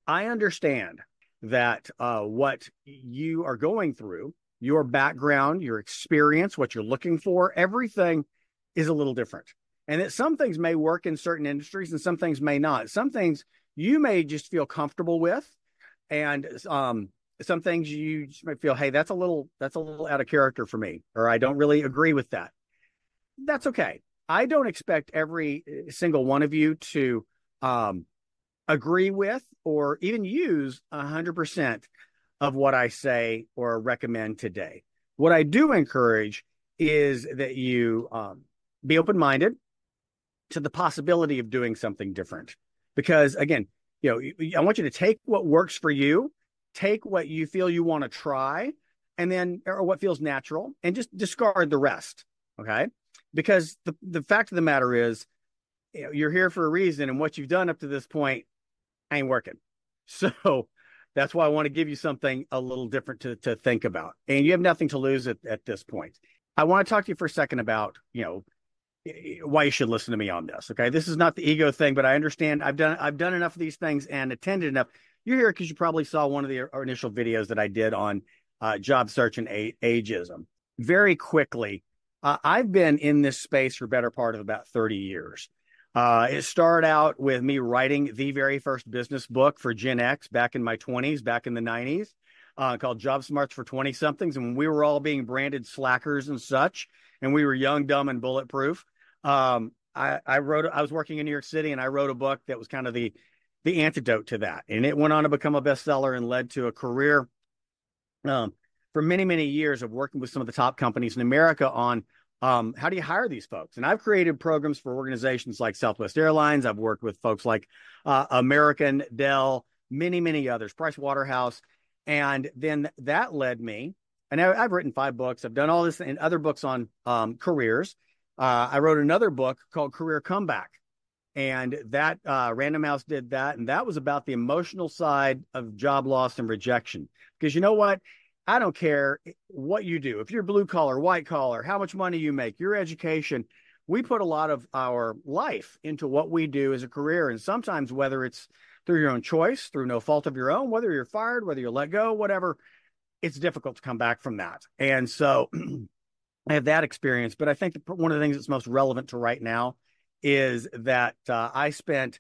I understand that what you are going through, your background, your experience, what you're looking for, everything is a little different. And that some things may work in certain industries and some things may not. Some things you may just feel comfortable with, and some things you just might feel, hey, that's a little out of character for me, or I don't really agree with that. That's okay. I don't expect every single one of you to um, agree with or even use 100% of what I say or recommend today. What I do encourage is that you be open minded to the possibility of doing something different. Because again, I want you to take what works for you, take what you feel you want to try, and then, or what feels natural, and just discard the rest. Okay. Because the fact of the matter is, you're here for a reason, and what you've done up to this point ain't working. So that's why I want to give you something a little different to think about. And you have nothing to lose at this point. I want to talk to you for a second about, why you should listen to me on this. Okay. This is not the ego thing, but I understand I've done enough of these things and attended enough. You're here because you probably saw one of the initial videos that I did on job search and ageism. Very quickly, I've been in this space for better part of about 30 years. It started out with me writing the very first business book for Gen X back in my 20s, back in the 90s, called Job Smarts for 20 somethings. And when we were all being branded slackers and such, and we were young, dumb, and bulletproof. I was working in New York City, and I wrote a book that was kind of the antidote to that. And it went on to become a bestseller and led to a career for many, many years of working with some of the top companies in America on how do you hire these folks? And I've created programs for organizations like Southwest Airlines. I've worked with folks like American, Dell, many, many others, Price Waterhouse. And then that led me, and I've written 5 books. I've done all this and other books on careers. I wrote another book called Career Comeback. And that Random House did that. And that was about the emotional side of job loss and rejection. Because you know what? I don't care what you do. If you're blue collar, white collar, how much money you make, your education, we put a lot of our life into what we do as a career. And sometimes, whether it's through your own choice, through no fault of your own, whether you're fired, whether you're let go, whatever, it's difficult to come back from that. And so I have that experience. But I think one of the things that's most relevant to right now is that I spent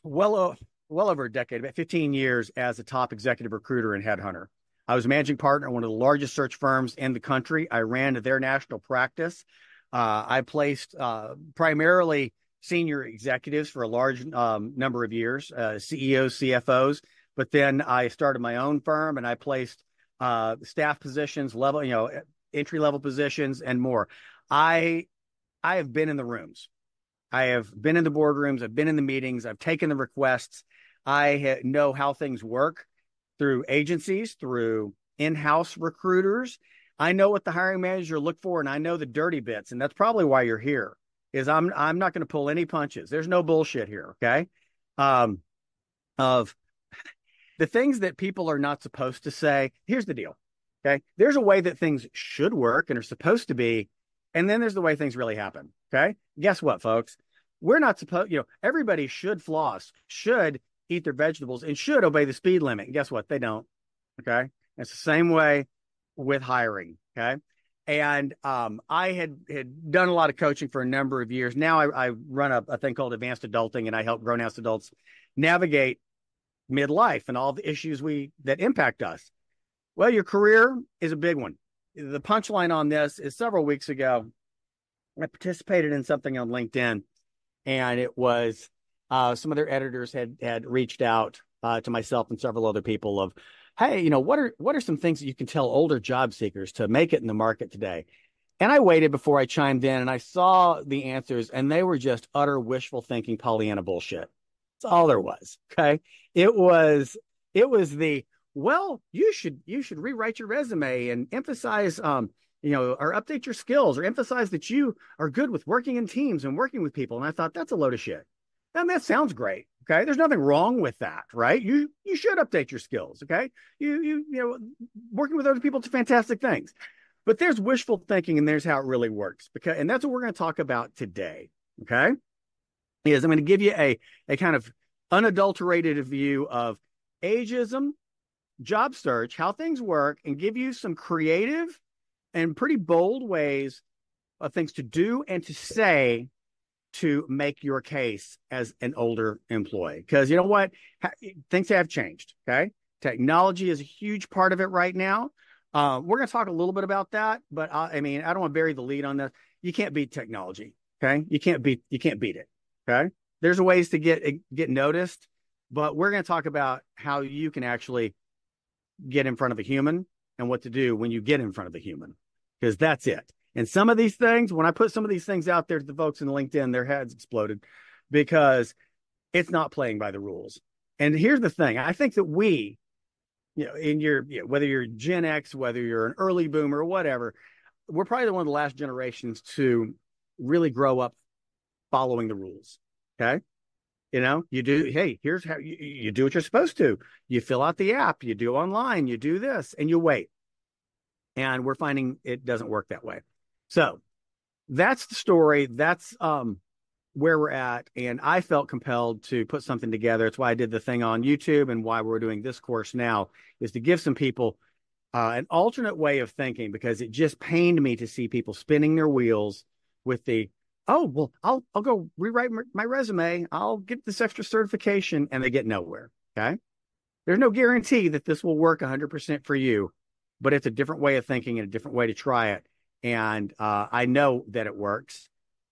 well over a decade, about 15 years, as a top executive recruiter and headhunter. I was managing partner at one of the largest search firms in the country. I ran their national practice. I placed primarily senior executives for a large number of years, CEOs, CFOs. But then I started my own firm, and I placed staff positions, entry level positions, and more. I have been in the rooms. I have been in the boardrooms. I've been in the meetings. I've taken the requests. I know how things work through agencies, through in-house recruiters. I know what the hiring manager look for, and I know the dirty bits. And that's probably why you're here, is I'm not going to pull any punches. There's no bullshit here. Okay. Of the things that people are not supposed to say. Here's the deal. Okay. There's a way that things should work and are supposed to be. And then there's the way things really happen. Okay. Guess what, folks? We're not supposed, everybody should floss, should eat their vegetables, and should obey the speed limit. And guess what? They don't. Okay. It's the same way with hiring. Okay. And I had done a lot of coaching for a number of years. Now I run a thing called Advanced Adulting, and I help grown-ass adults navigate midlife and all the issues that impact us. Well, your career is a big one. The punchline on this is, several weeks ago, I participated in something on LinkedIn, and it was some of their editors had reached out to myself and several other people of, hey, what are some things that you can tell older job seekers to make it in the market today? And I waited before I chimed in, and I saw the answers, and they were just utter wishful thinking, Pollyanna bullshit. That's all there was. Okay. It was well, you should rewrite your resume and emphasize, or update your skills, or emphasize that you are good with working in teams and working with people. And I thought, that's a load of shit. And that sounds great. Okay. There's nothing wrong with that, right? You should update your skills. Okay. Working with other people is fantastic things, but there's wishful thinking, and there's how it really works. And that's what we're going to talk about today. Okay. I'm going to give you a kind of unadulterated view of ageism, job search, how things work, and give you some creative and pretty bold ways of things to do and to say to make your case as an older employee. Because you know what? Things have changed. Okay. Technology is a huge part of it right now. We're going to talk a little bit about that, but I mean, I don't want to bury the lead on this. You can't beat technology. Okay. You can't beat it. Okay. There's ways to get noticed, but we're going to talk about how you can actually get in front of a human and what to do when you get in front of a human, because that's it. And some of these things, when I put some of these things out there to the folks in LinkedIn, their heads exploded because it's not playing by the rules. And here's the thing. I think that we, in your, whether you're Gen X, whether you're an early boomer or whatever, we're probably one of the last generations to really grow up following the rules. Okay. You do, hey, here's how you do what you're supposed to. You fill out the app, you do online, you do this, and you wait. And we're finding it doesn't work that way. So that's the story. That's where we're at. And I felt compelled to put something together. It's why I did the thing on YouTube, and why we're doing this course now, is to give some people an alternate way of thinking, because it just pained me to see people spinning their wheels with the, oh, well, I'll go rewrite my resume. I'll get this extra certification, and they get nowhere. Okay. There's no guarantee that this will work 100% for you, but it's a different way of thinking and a different way to try it. And I know that it works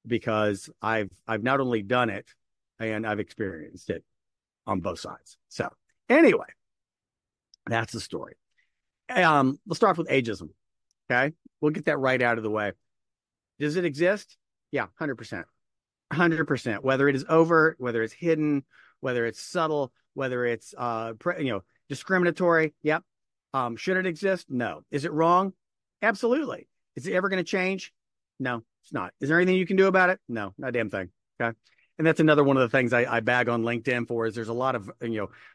because I've not only done it, and I've experienced it on both sides. So anyway, that's the story. Let's start with ageism. Okay. We'll get that right out of the way. Does it exist? Yeah, 100%. 100%. Whether it is overt, whether it's hidden, whether it's subtle, whether it's discriminatory. Yep. Should it exist? No. Is it wrong? Absolutely. Is it ever going to change? No, it's not. Is there anything you can do about it? No, not a damn thing. Okay. And that's another one of the things I bag on LinkedIn for, is there's a lot of,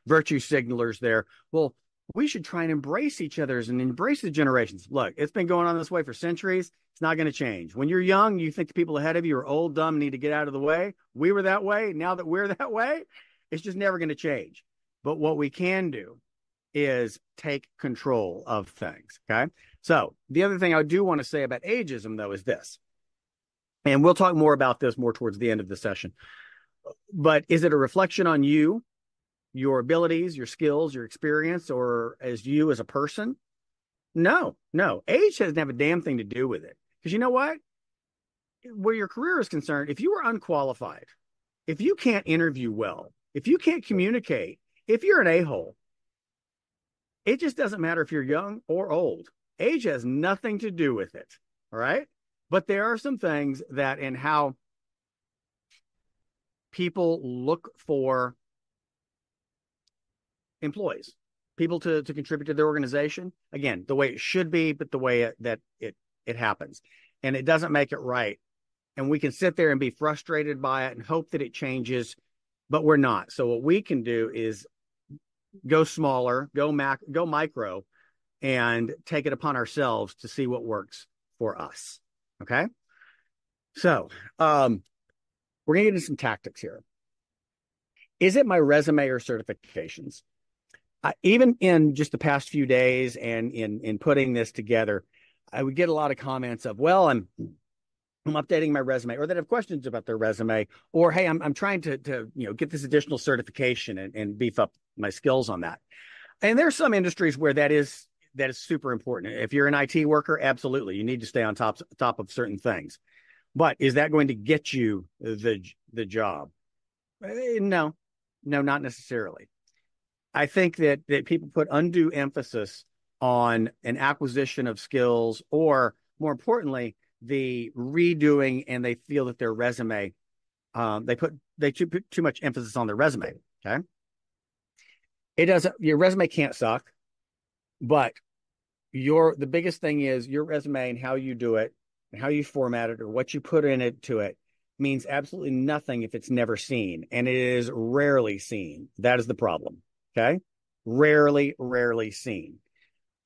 virtue signalers there. Well, we should try and embrace each other's and embrace the generations. Look, it's been going on this way for centuries. It's not going to change. When you're young, you think the people ahead of you are old, dumb, need to get out of the way. We were that way. Now that we're that way, it's just never going to change. But what we can do is take control of things. Okay. So the other thing I do want to say about ageism, though, is this, and we'll talk more about this more towards the end of the session, but is it a reflection on you, your abilities, your skills, your experience, or as you as a person? No. Age doesn't have a damn thing to do with it. Because you know what? Where your career is concerned, if you are unqualified, if you can't interview well, if you can't communicate, if you're an a-hole, it just doesn't matter if you're young or old. Age has nothing to do with it. All right. But there are some things that in how people look for employees, people to contribute to their organization. Again, the way it should be, but the way that it happens. And it doesn't make it right. And we can sit there and be frustrated by it and hope that it changes, but we're not. So what we can do is go smaller, go micro, and take it upon ourselves to see what works for us. Okay. So we're going to get into some tactics here. Is it my resume or certifications? Even in just the past few days and in putting this together, I would get a lot of comments of, well, I'm updating my resume, or that have questions about their resume, or, hey, I'm trying to get this additional certification and beef up my skills on that. And there's some industries where that is super important. If you're an IT worker, absolutely, you need to stay on top of certain things. But is that going to get you the job? No, not necessarily. I think that people put undue emphasis on an acquisition of skills, or more importantly, the redoing, and they feel that their resume, they put too much emphasis on their resume. Okay. Your resume can't suck, but the biggest thing is your resume and how you do it and how you format it or what you put in it to it means absolutely nothing if it's never seen. And it is rarely seen. That is the problem. Okay. Rarely seen.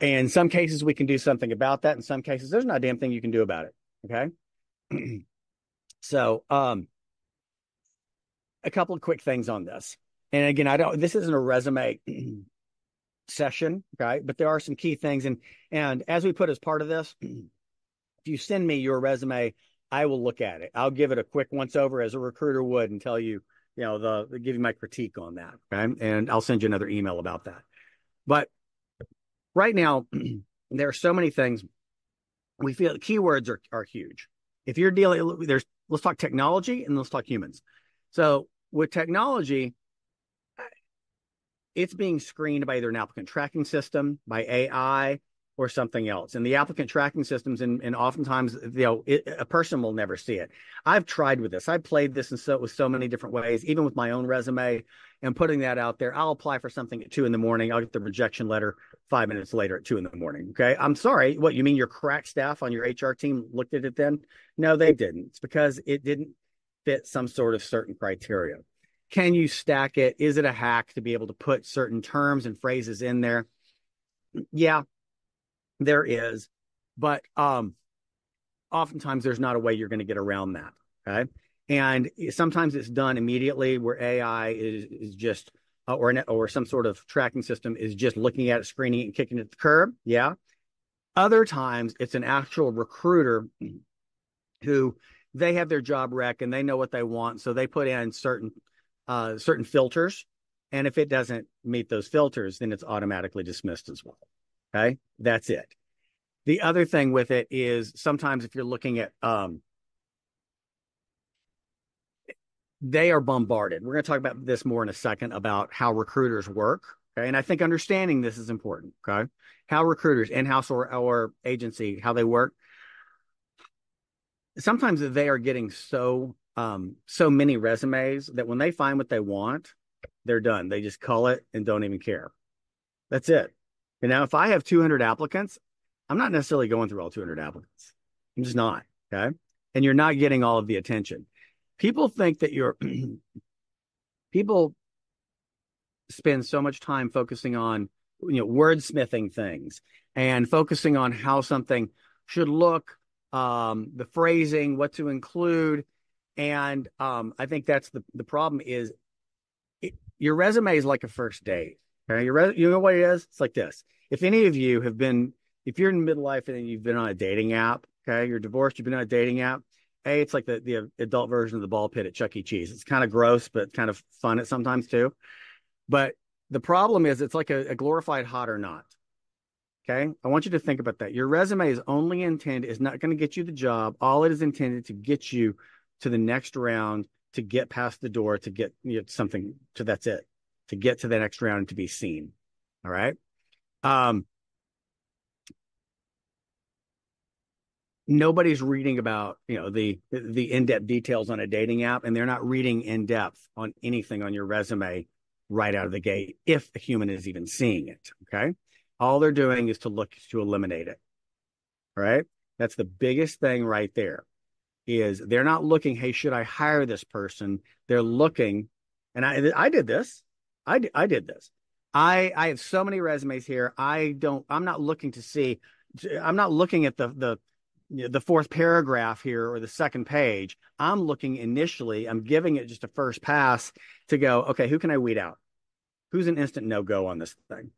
And in some cases, we can do something about that. In some cases, there's not a damn thing you can do about it. Okay. So, a couple of quick things on this. And again, this isn't a resume session, okay? But there are some key things. And as we put as part of this, if you send me your resume, I will look at it. I'll give it a quick once over as a recruiter would and tell you, give you my critique on that. Okay. And I'll send you another email about that. But right now, there are so many things. We feel keywords are huge. If you're dealing, let's talk technology and let's talk humans. So with technology, it's being screened by either an applicant tracking system, by AI, or something else. And the applicant tracking systems, and oftentimes, a person will never see it. I've tried with this. I've played this with so many different ways, even with my own resume and putting that out there. I'll apply for something at 2 a.m. I'll get the rejection letter 5 minutes later at 2 a.m. Okay. I'm sorry. What, you mean your crack staff on your HR team looked at it then? No, they didn't. It's because it didn't fit some sort of certain criteria. Can you stack it? Is it a hack to be able to put certain terms and phrases in there? Yeah, there is. But oftentimes there's not a way you're going to get around that. Okay. And sometimes it's done immediately where AI is just, or some sort of tracking system is just looking at it, screening it, and kicking it to the curb. Yeah. Other times it's an actual recruiter who they have their job rec and they know what they want. So they put in certain filters. And if it doesn't meet those filters, then it's automatically dismissed as well. Okay. That's it. The other thing with it is sometimes if you're looking at, they are bombarded. We're going to talk about this more in a second about how recruiters work. Okay. And I think understanding this is important. Okay. How recruiters, in-house or agency, how they work. Sometimes they are getting so many resumes that when they find what they want, they're done. They just call it and don't even care. That's it. And now if I have 200 applicants, I'm not necessarily going through all 200 applicants. I'm just not. Okay. And you're not getting all of the attention. People think that people spend so much time focusing on, wordsmithing things and focusing on how something should look, the phrasing, what to include. And I think that's the problem is your resume is like a first date. Okay. You know what it is? It's like this. If any of you if you're in midlife and you've been on a dating app, okay, you're divorced, you've been on a dating app, it's like the adult version of the ball pit at Chuck E. Cheese. It's kind of gross, but kind of fun at sometimes too. But the problem is it's like a glorified hot or not. Okay. I want you to think about that. Your resume is not going to get you the job. All it is intended to get you to the next round, to get past the door, to get something to, that's it, to get to the next round and to be seen. All right. Nobody's reading about, the in-depth details on a dating app, and they're not reading in depth on anything on your resume right out of the gate, if a human is even seeing it. Okay. All they're doing is to look to eliminate it. All right. That's the biggest thing right there is they're not looking, hey, should I hire this person? They're looking, and I did this. I did this. I have so many resumes here. I'm not looking to see, I'm not looking at the fourth paragraph here or the second page. I'm looking initially, I'm giving it just a first pass to go, okay, who can I weed out? Who's an instant no-go on this thing?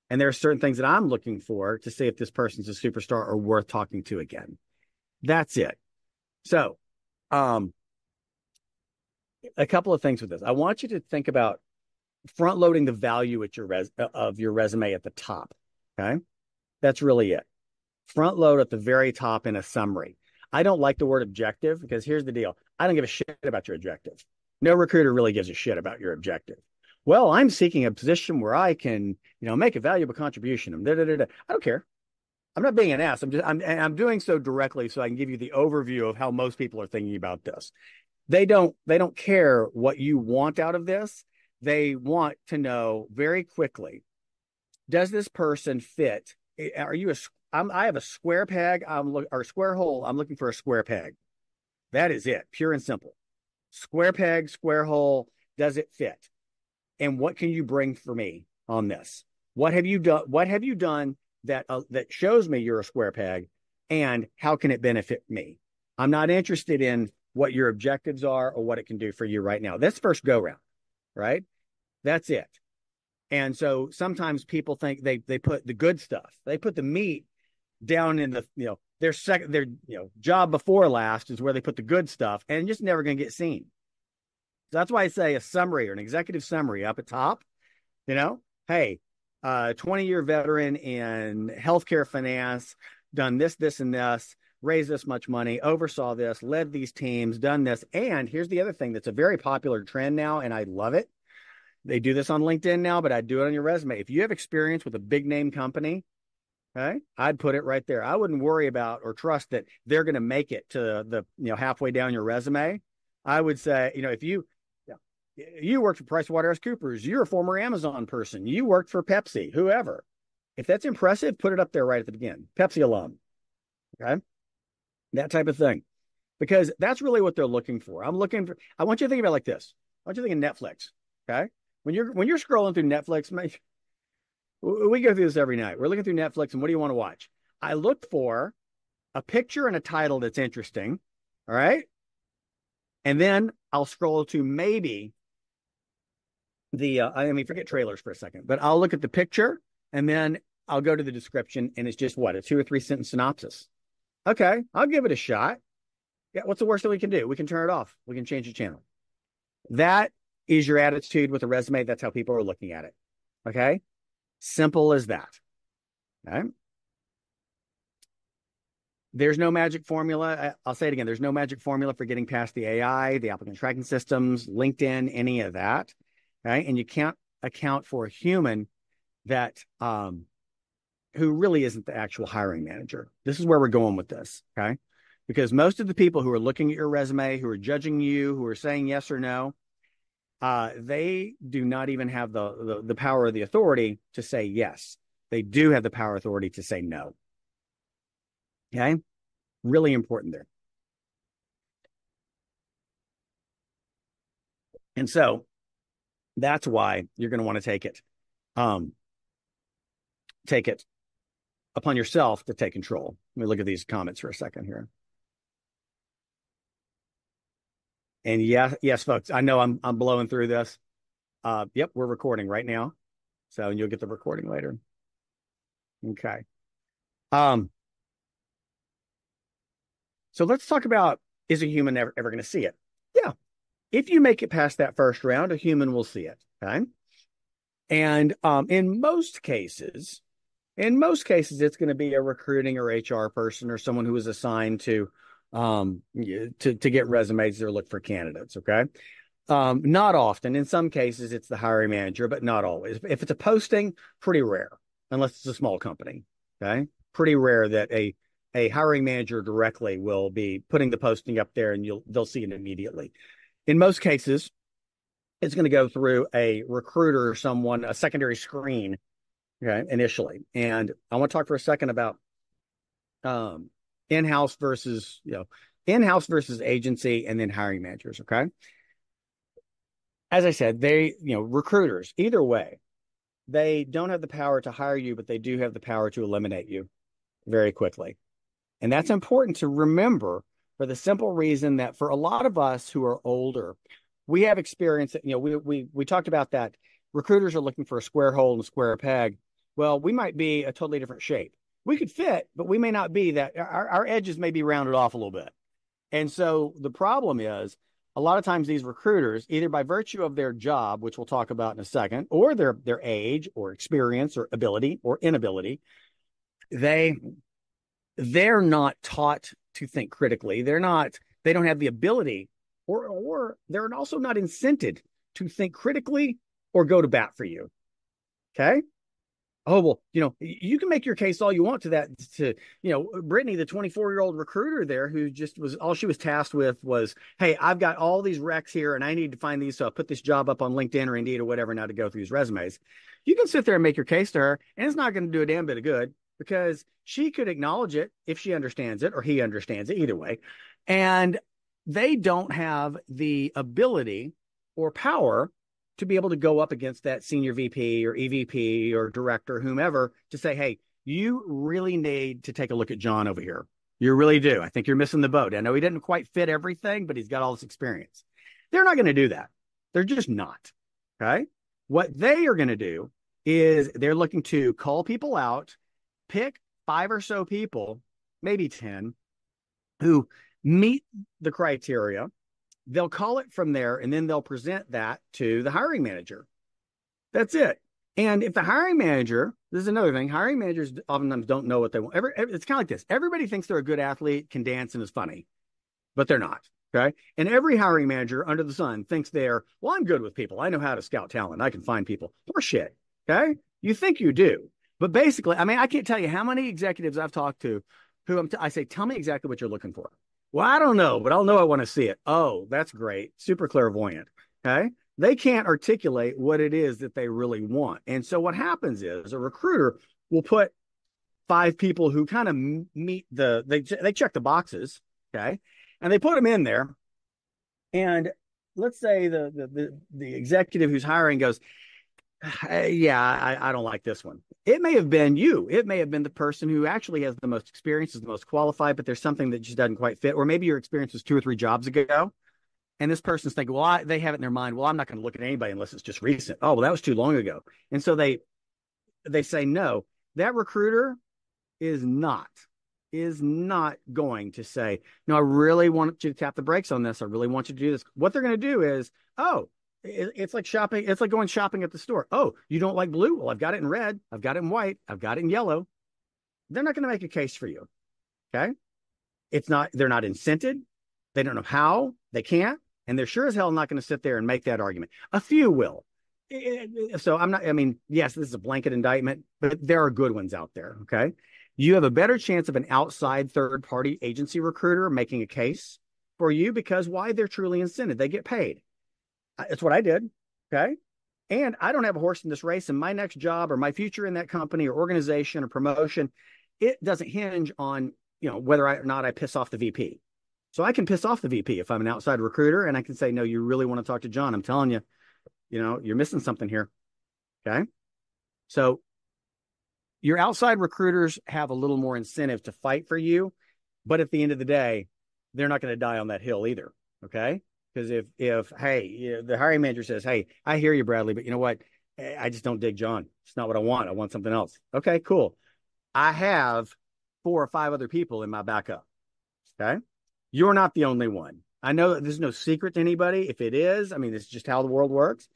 And there are certain things that I'm looking for to see if this person's a superstar or worth talking to again. That's it. So, a couple of things with this. I want you to think about front loading the value at of your resume at the top. Okay. That's really it. Front load at the very top in a summary. I don't like the word objective because here's the deal. I don't give a shit about your objective. No recruiter really gives a shit about your objective. Well, I'm seeking a position where I can, make a valuable contribution. I don't care. I'm not being an ass. I'm doing so directly so I can give you the overview of how most people are thinking about this. They don't care what you want out of this. They want to know very quickly, does this person fit? Are you I have a square peg, or square hole. I'm looking for a square peg. That is it, pure and simple. Square peg, square hole. Does it fit? And what can you bring for me on this? What have you done? What have you done that shows me you're a square peg, and how can it benefit me? I'm not interested in what your objectives are or what it can do for you right now. That's first go round, right? That's it. And so sometimes people think they put the good stuff, they put the meat down in the, their job before last is where they put the good stuff, and just never going to get seen. So that's why I say a summary or an executive summary up at top, hey, 20-year veteran in healthcare finance, done this, this, and this, raised this much money, oversaw this, led these teams, done this. And here's the other thing that's a very popular trend now, and I love it. They do this on LinkedIn now, but I do it on your resume. If you have experience with a big name company, okay, I'd put it right there. I wouldn't worry about or trust that they're going to make it to the halfway down your resume. I would say, if you worked for PricewaterhouseCoopers, you're a former Amazon person, you worked for Pepsi, whoever. If that's impressive, put it up there right at the beginning. Pepsi alum, okay, that type of thing, because that's really what they're looking for. I want you to think about it like this. I want you to think of Netflix, okay? When you're scrolling through Netflix, we go through this every night. We're looking through Netflix, and what do you want to watch? I look for a picture and a title that's interesting, all right? And then I'll scroll to maybe forget trailers for a second, but I'll look at the picture, and then I'll go to the description, and it's just a 2 or 3 sentence synopsis. Okay, I'll give it a shot. Yeah, what's the worst that we can do? We can turn it off. We can change the channel. That is your attitude with a resume. That's how people are looking at it. Okay? Simple as that. Okay? There's no magic formula. I'll say it again. There's no magic formula for getting past the AI, the applicant tracking systems, LinkedIn, any of that. Okay? And you can't account for a human that who really isn't the actual hiring manager. This is where we're going with this. Okay? Because most of the people who are looking at your resume, who are judging you, who are saying yes or no, they do not even have the power or the authority to say yes. They do have the power authority to say no. Okay? Really important there. And so that's why you're going to want to take it upon yourself to take control. Let me look at these comments for a second here. And yes, folks, I know I'm blowing through this. Yep, we're recording right now. So you'll get the recording later. Okay. So let's talk about, is a human ever going to see it? Yeah. If you make it past that first round, a human will see it. Okay. And in most cases, it's going to be a recruiting or HR person or someone who is assigned to get resumes or look for candidates. Okay. Not often. In some cases, it's the hiring manager, but not always. If it's a posting, pretty rare, unless it's a small company. Okay. Pretty rare that a hiring manager directly will be putting the posting up there and they'll see it immediately. In most cases, it's going to go through a recruiter or someone, a secondary screen, okay, initially. And I want to talk for a second about in-house versus agency, and then hiring managers. Okay. As I said, recruiters, either way, they don't have the power to hire you, but they do have the power to eliminate you very quickly. And that's important to remember for the simple reason that for a lot of us who are older, we have experience that, we talked about that recruiters are looking for a square hole and a square peg. Well, we might be a totally different shape. We could fit, but we may not be that. Our edges may be rounded off a little bit. And so the problem is a lot of times these recruiters, either by virtue of their job, which we'll talk about in a second, or their age or experience or ability or inability, they're not taught to think critically. They don't have the ability, or they're also not incented to think critically or go to bat for you. Okay. Oh, well, you can make your case all you want to Brittany, the 24-year-old recruiter there, who just all she was tasked with was, hey, I've got all these recs here and I need to find these. So I'll put this job up on LinkedIn or Indeed or whatever now to go through these resumes. You can sit there and make your case to her, and it's not going to do a damn bit of good, because she could acknowledge it if she understands it, or he understands it, either way. And they don't have the ability or power to be able to go up against that senior VP or EVP or director, whomever, to say, hey, you really need to take a look at John over here. You really do. I think you're missing the boat. I know he didn't quite fit everything, but he's got all this experience. They're not going to do that. They're just not. Okay. What they are going to do is they're looking to call people out, pick 5 or so people, maybe 10, who meet the criteria. They'll call it from there, and then they'll present that to the hiring manager. That's it. And if the hiring manager, this is another thing, hiring managers oftentimes don't know what they want. It's kind of like this. Everybody thinks they're a good athlete, can dance, and is funny, but they're not. Okay. And every hiring manager under the sun thinks well, I'm good with people. I know how to scout talent. I can find people. Horseshit. Okay. You think you do. But basically, I mean, I can't tell you how many executives I've talked to who I say, tell me exactly what you're looking for. Well, I don't know, but I'll know I want to see it. Oh, that's great. Super clairvoyant. Okay. They can't articulate what it is that they really want. And so what happens is a recruiter will put 5 people who kind of meet they check the boxes. Okay. And they put them in there. And let's say the executive who's hiring goes, yeah, I don't like this one. It may have been you. It may have been the person who actually has the most experience, is the most qualified, but there's something that just doesn't quite fit. Or maybe your experience was 2 or 3 jobs ago. And this person's thinking, well, they have it in their mind. Well, I'm not going to look at anybody unless it's just recent. Oh, well, that was too long ago. And so they say, no, that recruiter is not going to say, no, I really want you to tap the brakes on this. I really want you to do this. What they're going to do is, oh, it's like shopping. It's like going shopping at the store. Oh, you don't like blue? Well, I've got it in red. I've got it in white. I've got it in yellow. They're not going to make a case for you. Okay. They're not incented. They don't know how. They can't. And they're sure as hell not going to sit there and make that argument. A few will. So yes, this is a blanket indictment, but there are good ones out there. Okay. You have a better chance of an outside third-party agency recruiter making a case for you because why? They're truly incented. They get paid. That's what I did. Okay. And I don't have a horse in this race, and my next job or my future in that company or organization or promotion, it doesn't hinge on, whether or not I piss off the VP. So I can piss off the VP if I'm an outside recruiter, and I can say, no, you really want to talk to John. I'm telling you, you're missing something here. Okay. So your outside recruiters have a little more incentive to fight for you, but at the end of the day, they're not going to die on that hill either. Okay. Because if the hiring manager says, hey, I hear you, Bradley, but you know what? I just don't dig John. It's not what I want. I want something else. Okay, cool. I have 4 or 5 other people in my backup. Okay. You're not the only one. I know that there's no secret to anybody. If it is, it's just how the world works.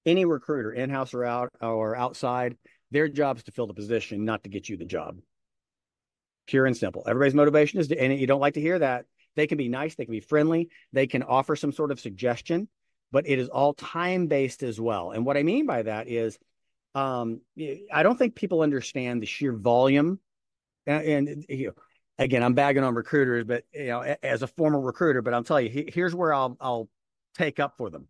Any recruiter, in-house or outside, their job is to fill the position, not to get you the job. Pure and simple. Everybody's motivation is and you don't like to hear that. They can be nice. They can be friendly. They can offer some sort of suggestion, but it is all time-based as well. And what I mean by that is I don't think people understand the sheer volume. Again, I'm bagging on recruiters, but as a former recruiter, but I'll tell you, here's where I'll take up for them.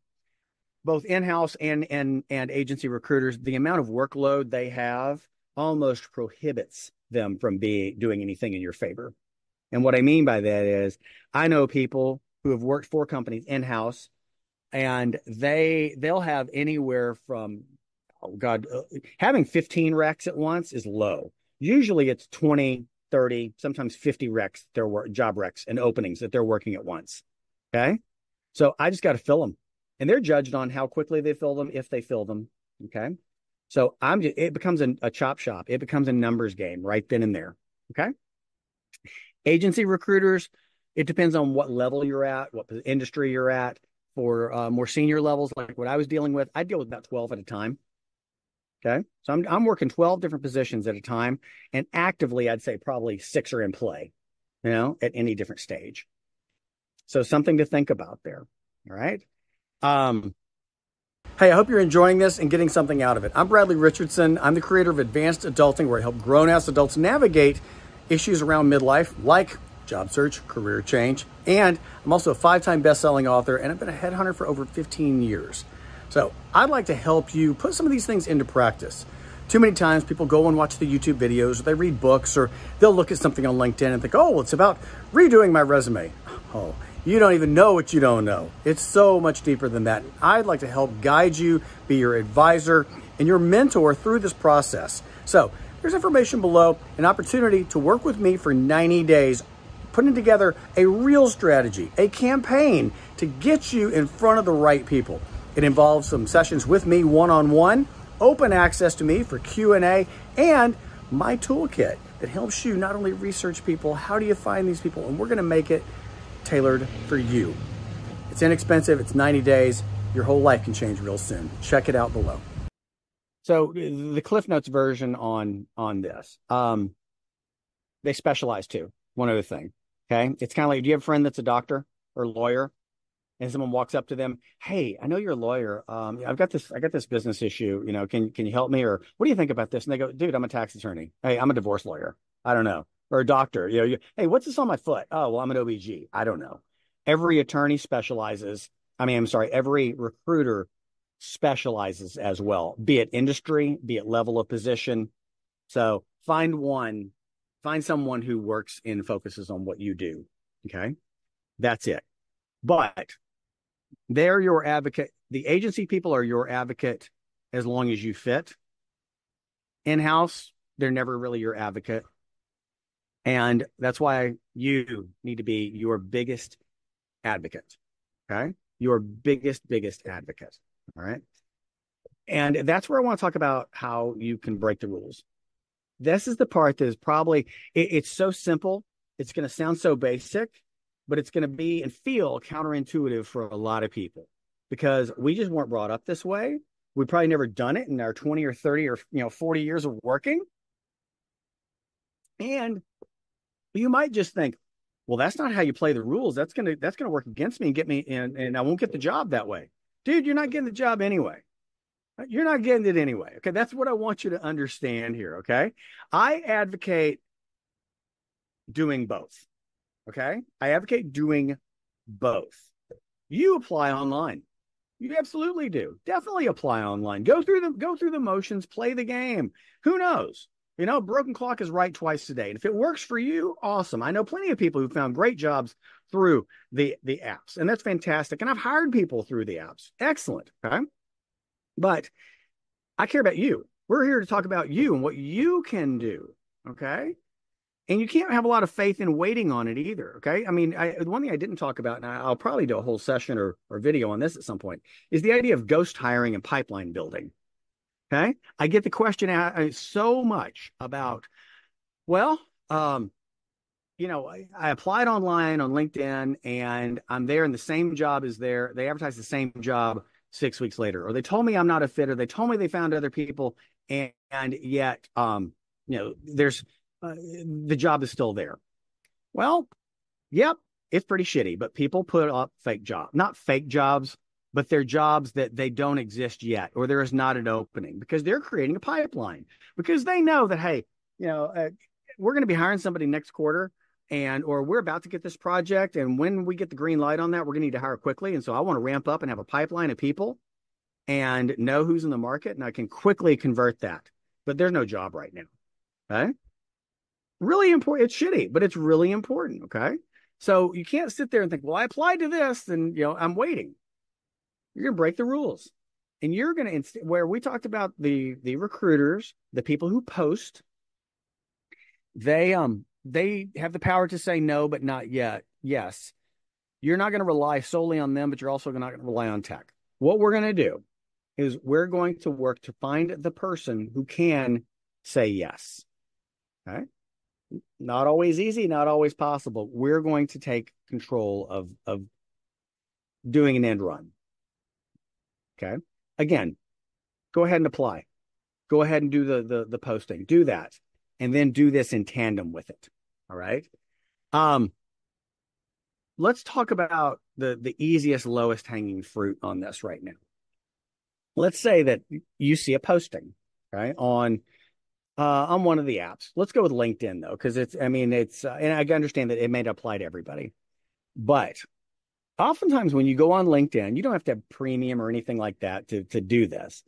Both in-house and agency recruiters, the amount of workload they have almost prohibits them from doing anything in your favor. And what I mean by that is I know people who have worked for companies in-house, and they'll have anywhere from, having 15 recs at once is low. Usually it's 20, 30, sometimes 50 recs, job recs and openings that they're working at once. Okay. So I just got to fill them, and they're judged on how quickly they fill them, if they fill them. Okay. So it becomes a chop shop. It becomes a numbers game right then and there. Okay. Agency recruiters, it depends on what level you're at, what industry you're at. For more senior levels, like what I was dealing with, I deal with about 12 at a time. Okay. So I'm working 12 different positions at a time, and actively, I'd say probably 6 are in play, at any different stage. So something to think about there. All right. Hey, I hope you're enjoying this and getting something out of it. I'm Bradley Richardson. I'm the creator of Advanced Adulting, where I help grown-ass adults navigate issues around midlife, like job search, career change, and I'm also a 5-time best-selling author, and I've been a headhunter for over 15 years. So I'd like to help you put some of these things into practice. Too many times people go and watch the YouTube videos, or they read books, or they'll look at something on LinkedIn and think, oh, well, it's about redoing my resume. Oh, you don't even know what you don't know. It's so much deeper than that. I'd like to help guide you, be your advisor, and your mentor through this process. So there's information below, an opportunity to work with me for 90 days, putting together a real strategy, a campaign to get you in front of the right people. It involves some sessions with me one-on-one, open access to me for Q&A, and my toolkit that helps you not only research people, how do you find these people, and we're gonna make it tailored for you. It's inexpensive, it's 90 days, your whole life can change real soon. Check it out below. So the Cliff Notes version on this, they specialize too, one other thing, okay? It's kind of like, do you have a friend that's a doctor or lawyer? And someone walks up to them, hey, I know you're a lawyer. I got this business issue. You know, can you help me? Or what do you think about this? And they go, dude, I'm a tax attorney. Hey, I'm a divorce lawyer. I don't know. Or a doctor. Hey, what's this on my foot? Oh, well, I'm an OBG. I don't know. Every attorney specializes. Every recruiter specializes as well, be it industry, be it level of position. So find someone who works and focuses on what you do. Okay. That's it. But they're your advocate. The agency people are your advocate as long as you fit. In-house, they're never really your advocate. And that's why you need to be your biggest advocate. Okay? Your biggest advocate. All right? And that's where I want to talk about how you can break the rules. This is the part that is probably, it's so simple. It's going to sound so basic, but it's going to be and feel counterintuitive for a lot of people because we just weren't brought up this way. We've probably never done it in our 20 or 30 or 40 years of working. And you might just think, well, that's not how you play the rules. That's gonna work against me and get me and I won't get the job that way. Dude, you're not getting the job anyway. You're not getting it anyway. Okay, that's what I want you to understand here. Okay, I advocate doing both. Okay. I advocate doing both. You apply online. You absolutely do. Definitely apply online. Go through the motions, play the game. Who knows? Broken clock is right twice a day. And if it works for you, awesome. I know plenty of people who found great jobs through the apps, and that's fantastic. And I've hired people through the apps. Excellent. Okay. But I care about you. We're here to talk about you and what you can do. Okay. And you can't have a lot of faith in waiting on it either, okay? One thing I didn't talk about, and I'll probably do a whole session or video on this at some point, is the idea of ghost hiring and pipeline building, okay? I get the question so much about, well, I applied online on LinkedIn, and I'm there, and the same job is there. They advertise the same job 6 weeks later, or they told me I'm not a fit, or they told me they found other people, and yet, there's the job is still there. Well, yep, it's pretty shitty, but people put up not fake jobs, but they're jobs that they don't exist yet, or there is not an opening because they're creating a pipeline because they know that, hey, we're going to be hiring somebody next quarter or we're about to get this project. And when we get the green light on that, we're going to need to hire quickly. And so I want to ramp up and have a pipeline of people and know who's in the market. And I can quickly convert that, but there's no job right now. Okay. Really important. It's shitty, but it's really important. Okay. So you can't sit there and think, well, I applied to this and, I'm waiting. You're going to break the rules. And you're going to, where we talked about the recruiters, the people who post, they have the power to say no, but not yet. Yes. You're not going to rely solely on them, but you're also not going to rely on tech. What we're going to do is we're going to work to find the person who can say yes. Okay. Not always easy, not always possible. We're going to take control of doing an end run. Okay. Again, go ahead and apply. Go ahead and do the posting. Do that. And then do this in tandem with it. All right. Let's talk about the easiest, lowest hanging fruit on this right now. Let's say that you see a posting, right, on one of the apps. Let's go with LinkedIn though, because and I understand that it may not apply to everybody, but oftentimes when you go on LinkedIn, you don't have to have premium or anything like that to do this.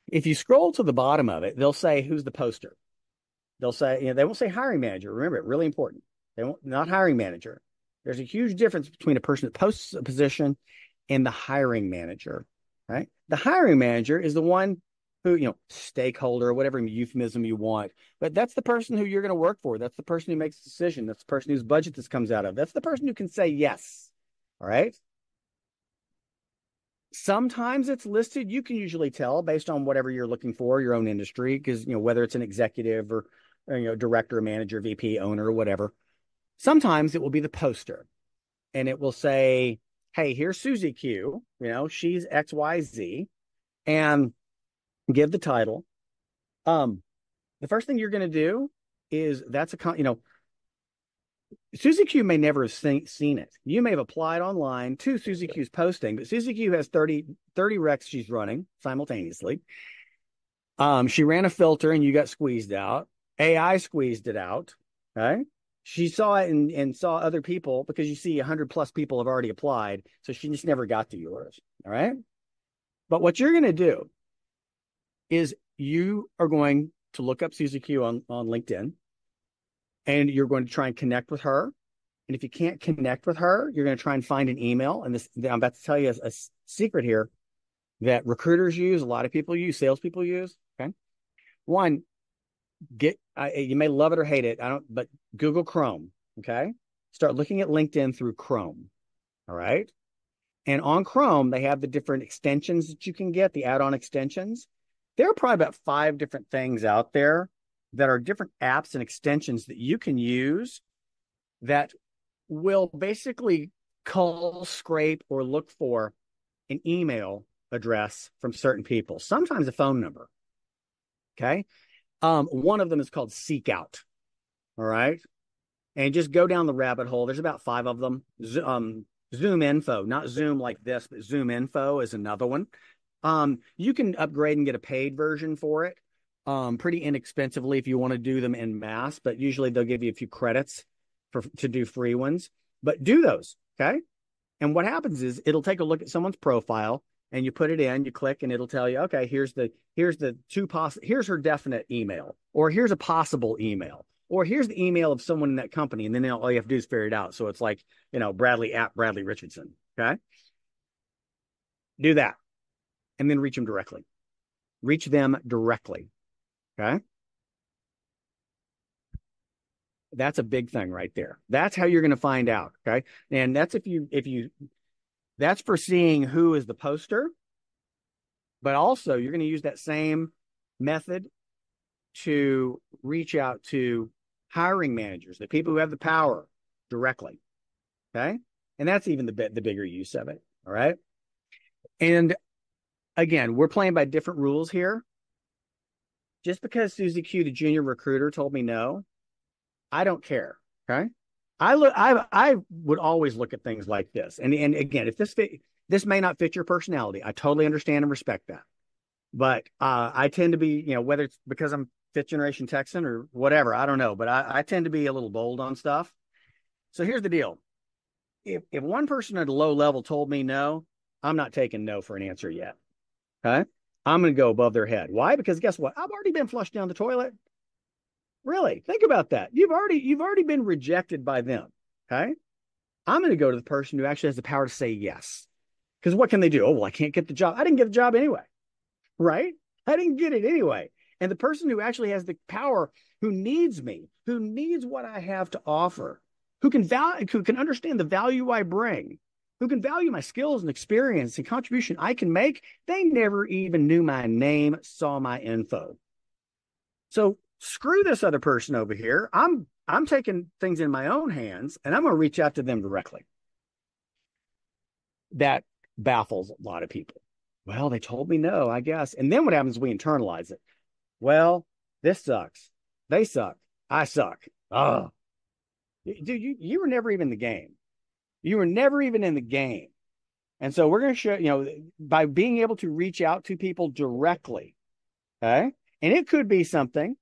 If you scroll to the bottom of it, they'll say, who's the poster? They'll say, they won't say hiring manager. Remember it, really important. They won't, not hiring manager. There's a huge difference between a person that posts a position and the hiring manager, right? The hiring manager is the one who, stakeholder, whatever euphemism you want, but that's the person who you're going to work for. That's the person who makes the decision. That's the person whose budget this comes out of. That's the person who can say yes. All right. Sometimes it's listed. You can usually tell based on whatever you're looking for, your own industry, because whether it's an executive or director, manager, VP, owner, or whatever. Sometimes it will be the poster, and it will say, "Hey, here's Susie Q. She's XYZ," and give the title. The first thing you're going to do is Susie Q may never have seen it. You may have applied online to Susie Q's posting, but Susie Q has 30 recs she's running simultaneously. She ran a filter and you got squeezed out. AI squeezed it out. Okay. She saw it and saw other people, because you see 100+ people have already applied. So she just never got to yours. All right. But what you're going to do is you are going to look up Susie Q on LinkedIn, and you're going to try and connect with her. And if you can't connect with her, you're going to try and find an email. And I'm about to tell you a secret here that recruiters use, a lot of people use, salespeople use. Okay. One, you may love it or hate it. But Google Chrome. Okay. Start looking at LinkedIn through Chrome. All right. And on Chrome, they have the different extensions that you can get, the add-on extensions. There are probably about 5 different things out there that are different apps and extensions that you can use that will basically cull, scrape, or look for an email address from certain people, sometimes a phone number. Okay. One of them is called Seek Out. All right. And just go down the rabbit hole. There's about 5 of them. Zoom Info, not Zoom like this, but Zoom Info is another one. You can upgrade and get a paid version for it, pretty inexpensively if you want to do them en masse, but usually they'll give you a few credits to do free ones. But do those, okay? And what happens is it'll take a look at someone's profile, and you put it in, you click, and it'll tell you, okay, here's her definite email, or here's a possible email, or here's the email of someone in that company, and then all you have to do is figure it out. So it's like, Bradley at Bradley Richardson, okay? Do that. And then reach them directly. Reach them directly. Okay. That's a big thing right there. That's how you're going to find out. Okay. And that's that's for seeing who is the poster, but also you're going to use that same method to reach out to hiring managers, the people who have the power, directly. Okay. And that's even the bigger use of it. All right. And again, we're playing by different rules here. Just because Susie Q, the junior recruiter, told me no, I don't care. Okay. I would always look at things like this. And again, if this may not fit your personality, I totally understand and respect that. But I tend to be, whether it's because I'm 5th generation Texan or whatever, I don't know. But I tend to be a little bold on stuff. So here's the deal. If one person at a low level told me no, I'm not taking no for an answer yet. Okay. I'm going to go above their head. Why? Because guess what? I've already been flushed down the toilet. Really? Think about that. You've already been rejected by them. Okay. I'm going to go to the person who actually has the power to say yes. Because what can they do? Oh, well, I can't get the job. I didn't get the job anyway. Right? I didn't get it anyway. And the person who actually has the power, who needs me, who needs what I have to offer, who can understand the value I bring, who can value my skills and experience and contribution I can make, they never even knew my name, saw my info. So screw this other person over here. I'm taking things in my own hands, and I'm going to reach out to them directly. That baffles a lot of people. Well, they told me no, I guess. And then what happens is we internalize it. Well, this sucks. They suck. I suck. Oh, dude, you were never even in the game. You were never even in the game. And so we're going to show, by being able to reach out to people directly. Okay. And it could be something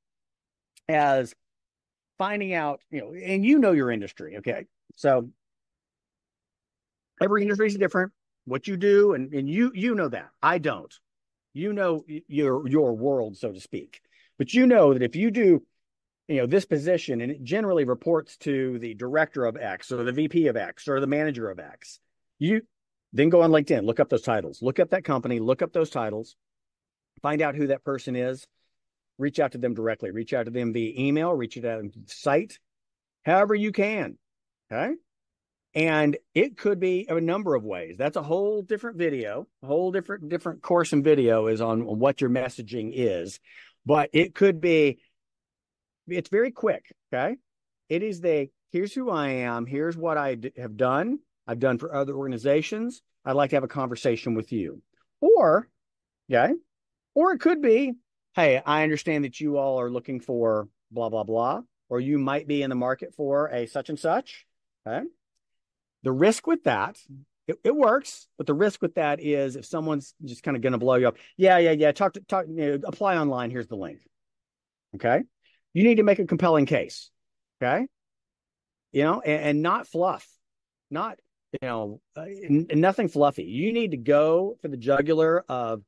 as finding out, and your industry. Okay. So every industry is different. What you do, and you know that. I don't. Your world, so to speak. But that if you do this position, and it generally reports to the director of X or the VP of X or the manager of X, you then go on LinkedIn, look up those titles, look up that company, look up those titles, find out who that person is, reach out to them directly, reach out to them via email, reach out to them via site, however you can. Okay. And it could be a number of ways. That's a whole different video. A whole different course and video is on what your messaging is. But it could be, it's very quick. Okay. It is here's who I am. Here's what have done. I've done for other organizations. I'd like to have a conversation with you. Or, okay. Or it could be, hey, I understand that you all are looking for blah, blah, blah, or you might be in the market for a such and such. Okay. The risk with that, it works, but the risk with that is if someone's just kind of going to blow you up. Yeah. Talk, apply online. Here's the link. Okay. You need to make a compelling case. Okay. And not fluff, not, nothing fluffy. You need to go for the jugular of,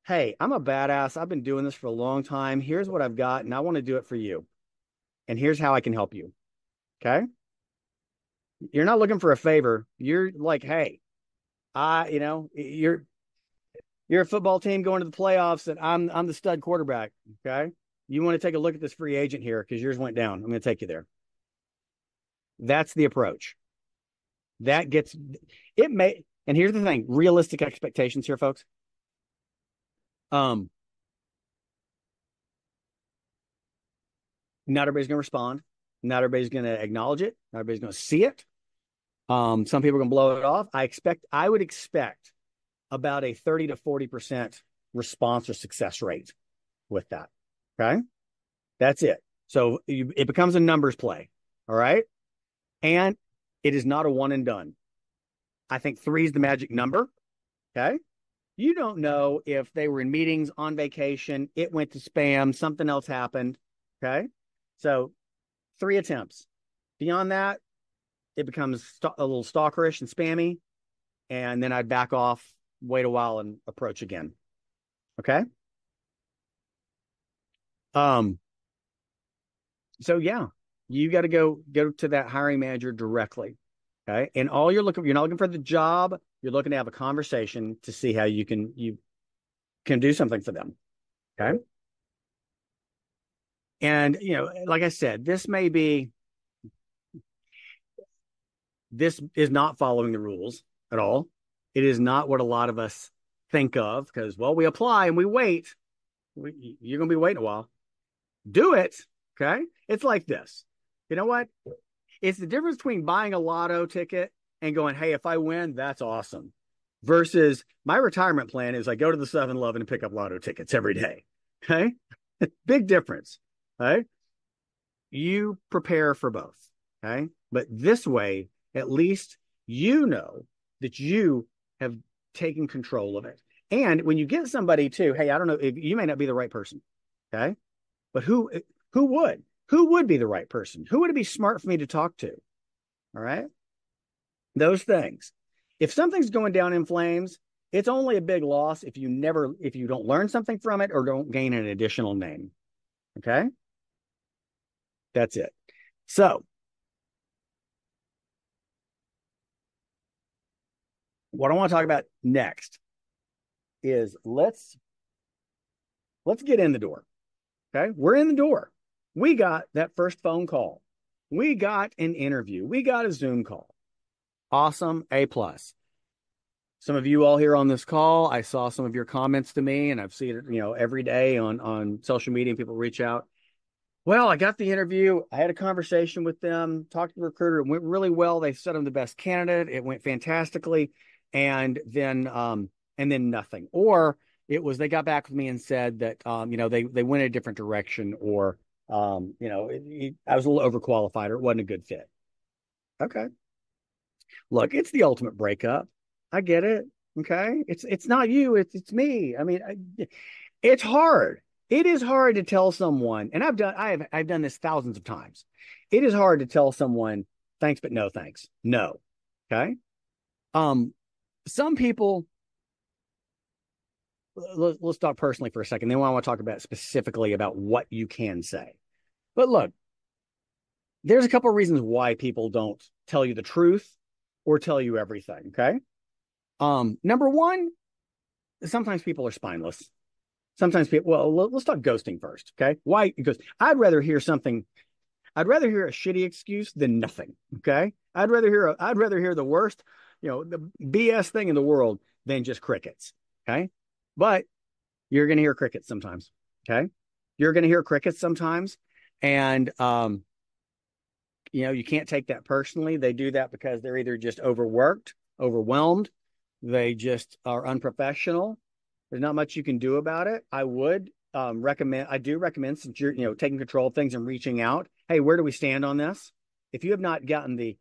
hey, I'm a badass. I've been doing this for a long time. Here's what I've got, and I want to do it for you. And here's how I can help you. Okay. You're not looking for a favor. You're like, hey, you're a football team going to the playoffs, and I'm the stud quarterback. Okay. You want to take a look at this free agent here because yours went down. I'm going to take you there. That's the approach. That gets it may. And here's the thing: realistic expectations here, folks. Not everybody's going to respond. Not everybody's going to acknowledge it. Not everybody's going to see it. Some people are going to blow it off. I would expect about a 30 to 40% response or success rate with that. Okay. That's it. So it becomes a numbers play. All right. And it is not a one and done. I think 3 is the magic number. Okay. You don't know if they were in meetings, on vacation, it went to spam, something else happened. Okay. So 3 attempts. Beyond that, it becomes a little stalkerish and spammy. And then I'd back off, wait a while, and approach again. Okay. So yeah, you got to go to that hiring manager directly. Okay. And you're not looking for the job. You're looking to have a conversation to see how you can do something for them. Okay. And, like I said, this is not following the rules at all. It is not what a lot of us think of because, well, we apply and we wait. You're going to be waiting a while. Do it. Okay. It's like this. You know what? It's the difference between buying a lotto ticket and going, hey, if I win, that's awesome. Versus my retirement plan is I go to the 7-Eleven and pick up lotto tickets every day. Okay. Big difference. Okay. You prepare for both. Okay. But this way, at least you know that you have taken control of it. And when you get somebody too, hey, I don't know if you may not be the right person. Okay. But who would? Who would be the right person? Who would it be smart for me to talk to? All right. Those things. If something's going down in flames, it's only a big loss if you don't learn something from it or don't gain an additional name. Okay. That's it. So what I want to talk about next is let's get in the door. Okay. We're in the door. We got that first phone call. We got an interview. We got a Zoom call. Awesome. A+. Some of you all here on this call, I saw some of your comments to me, and I've seen it, every day on social media, and people reach out. Well, I got the interview. I had a conversation with them, talked to the recruiter. It went really well. They said I'm the best candidate. It went fantastically. And then nothing. Or it was, they got back with me and said that, they went a different direction, or, I was a little overqualified, or it wasn't a good fit. Okay. Look, it's the ultimate breakup. I get it. Okay. It's not you. It's me. I mean, it's hard. It is hard to tell someone, and I've done this thousands of times. It is hard to tell someone thanks, but no thanks. No. Okay. Some people, let's talk personally for a second. Then I want to talk about specifically about what you can say. But look, there's a couple of reasons why people don't tell you the truth or tell you everything. Okay. Number one, sometimes people are spineless. Sometimes people, well, let's talk ghosting first. Okay. Why? Because I'd rather hear a shitty excuse than nothing. Okay. I'd rather hear the worst, the BS thing in the world than just crickets. Okay. But you're going to hear crickets sometimes. Okay. You're going to hear crickets sometimes. And, you can't take that personally. They do that because they're either just overworked, overwhelmed. They just are unprofessional. There's not much you can do about it. I do recommend, since you're, taking control of things and reaching out. Hey, where do we stand on this? If you have not gotten the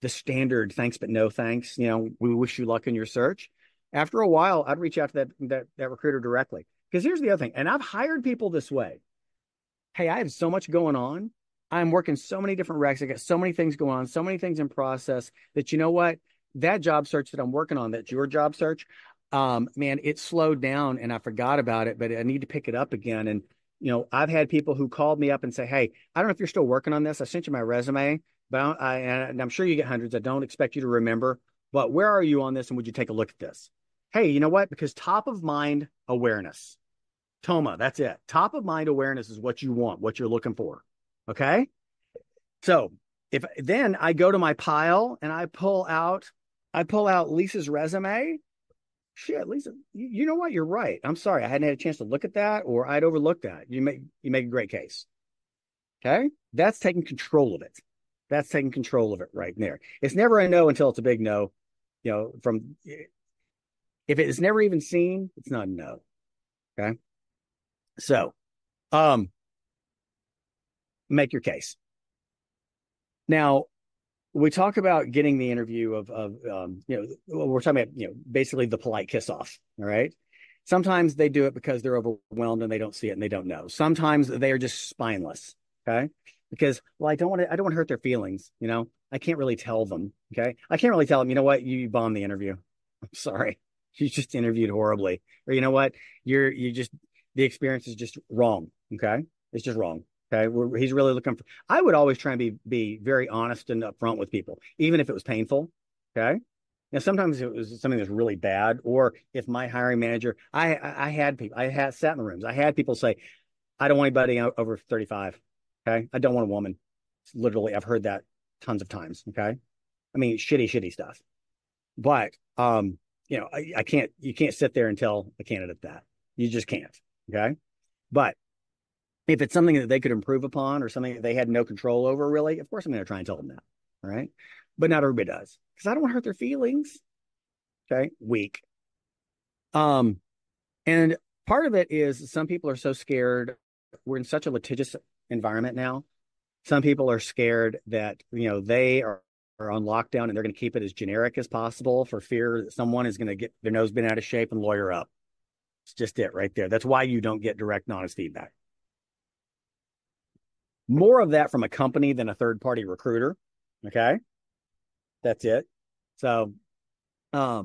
standard thanks but no thanks, we wish you luck in your search. After a while, I'd reach out to that recruiter directly. Because here's the other thing, and I've hired people this way. Hey, I have so much going on. I'm working so many different recs. I got so many things going on, so many things in process that, you know what? That job search that I'm working on, that's your job search, man, it slowed down and I forgot about it, but I need to pick it up again. And, I've had people who called me up and say, hey, I don't know if you're still working on this. I sent you my resume, but and I'm sure you get hundreds. I don't expect you to remember, but where are you on this? And would you take a look at this? Hey, you know what? Because top of mind awareness, TOMA, that's it. Top of mind awareness is what you want, what you're looking for. Okay. So if then I go to my pile and I pull out Lisa's resume. Shit, Lisa, you know what? You're right. I'm sorry. I hadn't had a chance to look at that, or I'd overlooked that. You make a great case. Okay. That's taking control of it. That's taking control of it right there. It's never a no until it's a big no. If it's never even seen, it's not a no. Okay. So, make your case. Now, we talk about getting the interview we're talking about, basically the polite kiss off. All right. Sometimes they do it because they're overwhelmed and they don't see it and they don't know. Sometimes they are just spineless. Okay. Because, well, I don't want to hurt their feelings. I can't really tell them. Okay. I can't really tell them, you know what? You bombed the interview. I'm sorry. You just interviewed horribly. Or you know what? The experience is just wrong. Okay. It's just wrong. Okay. He's really looking for, I would always try and be very honest and upfront with people, even if it was painful. Okay. Now, sometimes it was something that's really bad, or if my hiring manager, I had sat in the rooms. I had people say, I don't want anybody over 35. Okay. I don't want a woman. Literally, I've heard that tons of times. Okay. I mean, shitty stuff. But, you can't sit there and tell a candidate that. You just can't. Okay. But if it's something that they could improve upon or something that they had no control over, really, of course I'm going to try and tell them that. All right. But not everybody does, because I don't want to hurt their feelings. Okay. Weak. And part of it is some people are so scared. We're in such a litigious environment now. Some people are scared that, they are on lockdown and they're going to keep it as generic as possible for fear that someone is going to get their nose bent out of shape and lawyer up. It's just it right there. That's why you don't get direct and honest feedback. More of that from a company than a third-party recruiter. Okay. That's it. So, but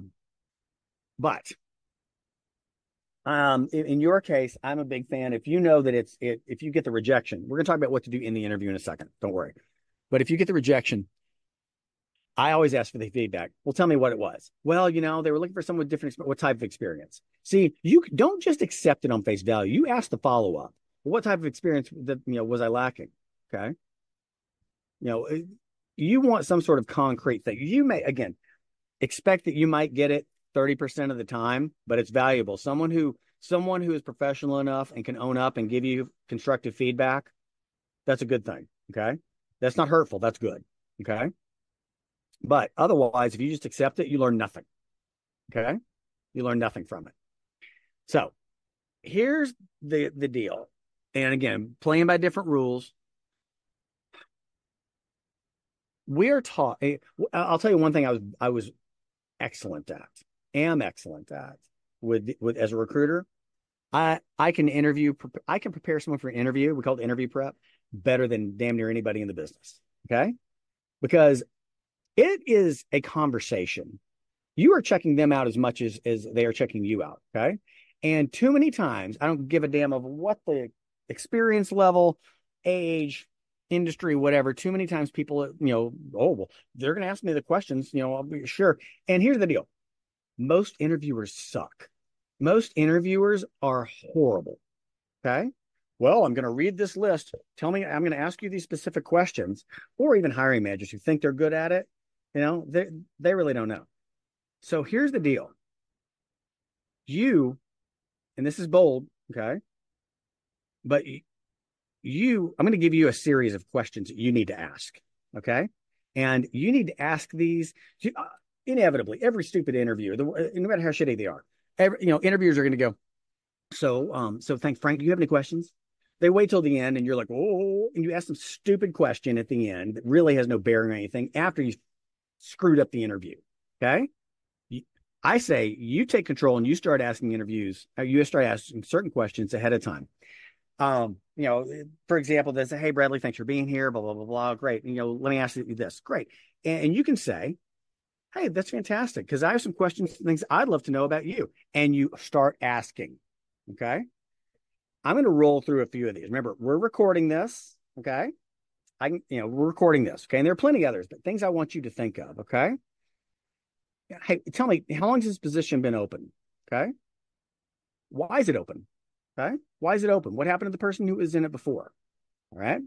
in your case, I'm a big fan. If you know that if you get the rejection, we're going to talk about what to do in the interview in a second. Don't worry. But if you get the rejection, I always ask for the feedback. Well, tell me what it was. Well, they were looking for someone with different, what type of experience? See, you don't just accept it on face value. You ask the follow-up. What type of experience that, was I lacking? Okay. You want some sort of concrete thing. You may, again, expect that you might get it 30% of the time, but it's valuable. Someone who is professional enough and can own up and give you constructive feedback, that's a good thing. Okay. That's not hurtful. That's good. Okay. But otherwise, if you just accept it, you learn nothing. Okay. You learn nothing from it. So here's the deal. And again, playing by different rules. We are taught. I'll tell you one thing I was excellent at, am excellent at with as a recruiter. I can prepare someone for an interview. We call it interview prep better than damn near anybody in the business. Okay. Because it is a conversation. You are checking them out as much as they are checking you out. Okay. And too many times, I don't give a damn of what the experience level, age, industry, whatever. Too many times people, oh, well, they're going to ask me the questions, I'll be sure. And here's the deal. Most interviewers suck. Most interviewers are horrible. Okay. Well, I'm going to read this list. Tell me, I'm going to ask you these specific questions, or even hiring managers who think they're good at it. They really don't know. So here's the deal. You, and this is bold, okay? But I'm going to give you a series of questions that you need to ask, okay? And you need to ask these inevitably. Every stupid interview, no matter how shitty they are, interviewers are going to go. So thanks, Frank. Do you have any questions? They wait till the end, and you're like, oh, and you ask some stupid question at the end that really has no bearing on anything after you screwed up the interview. Okay. I say you take control and you start asking you start asking certain questions ahead of time. For example, they say, hey, Bradley, thanks for being here, blah, blah, blah, blah. Great. Let me ask you this. Great. And you can say, hey, that's fantastic, because I have some questions, things I'd love to know about you. And you start asking. Okay. I'm going to roll through a few of these. Remember, we're recording this. Okay. We're recording this. Okay. And there are plenty of others, but things I want you to think of. Okay. Hey, tell me, how long has this position been open? Okay. Why is it open? Okay. Why is it open? What happened to the person who was in it before? All right.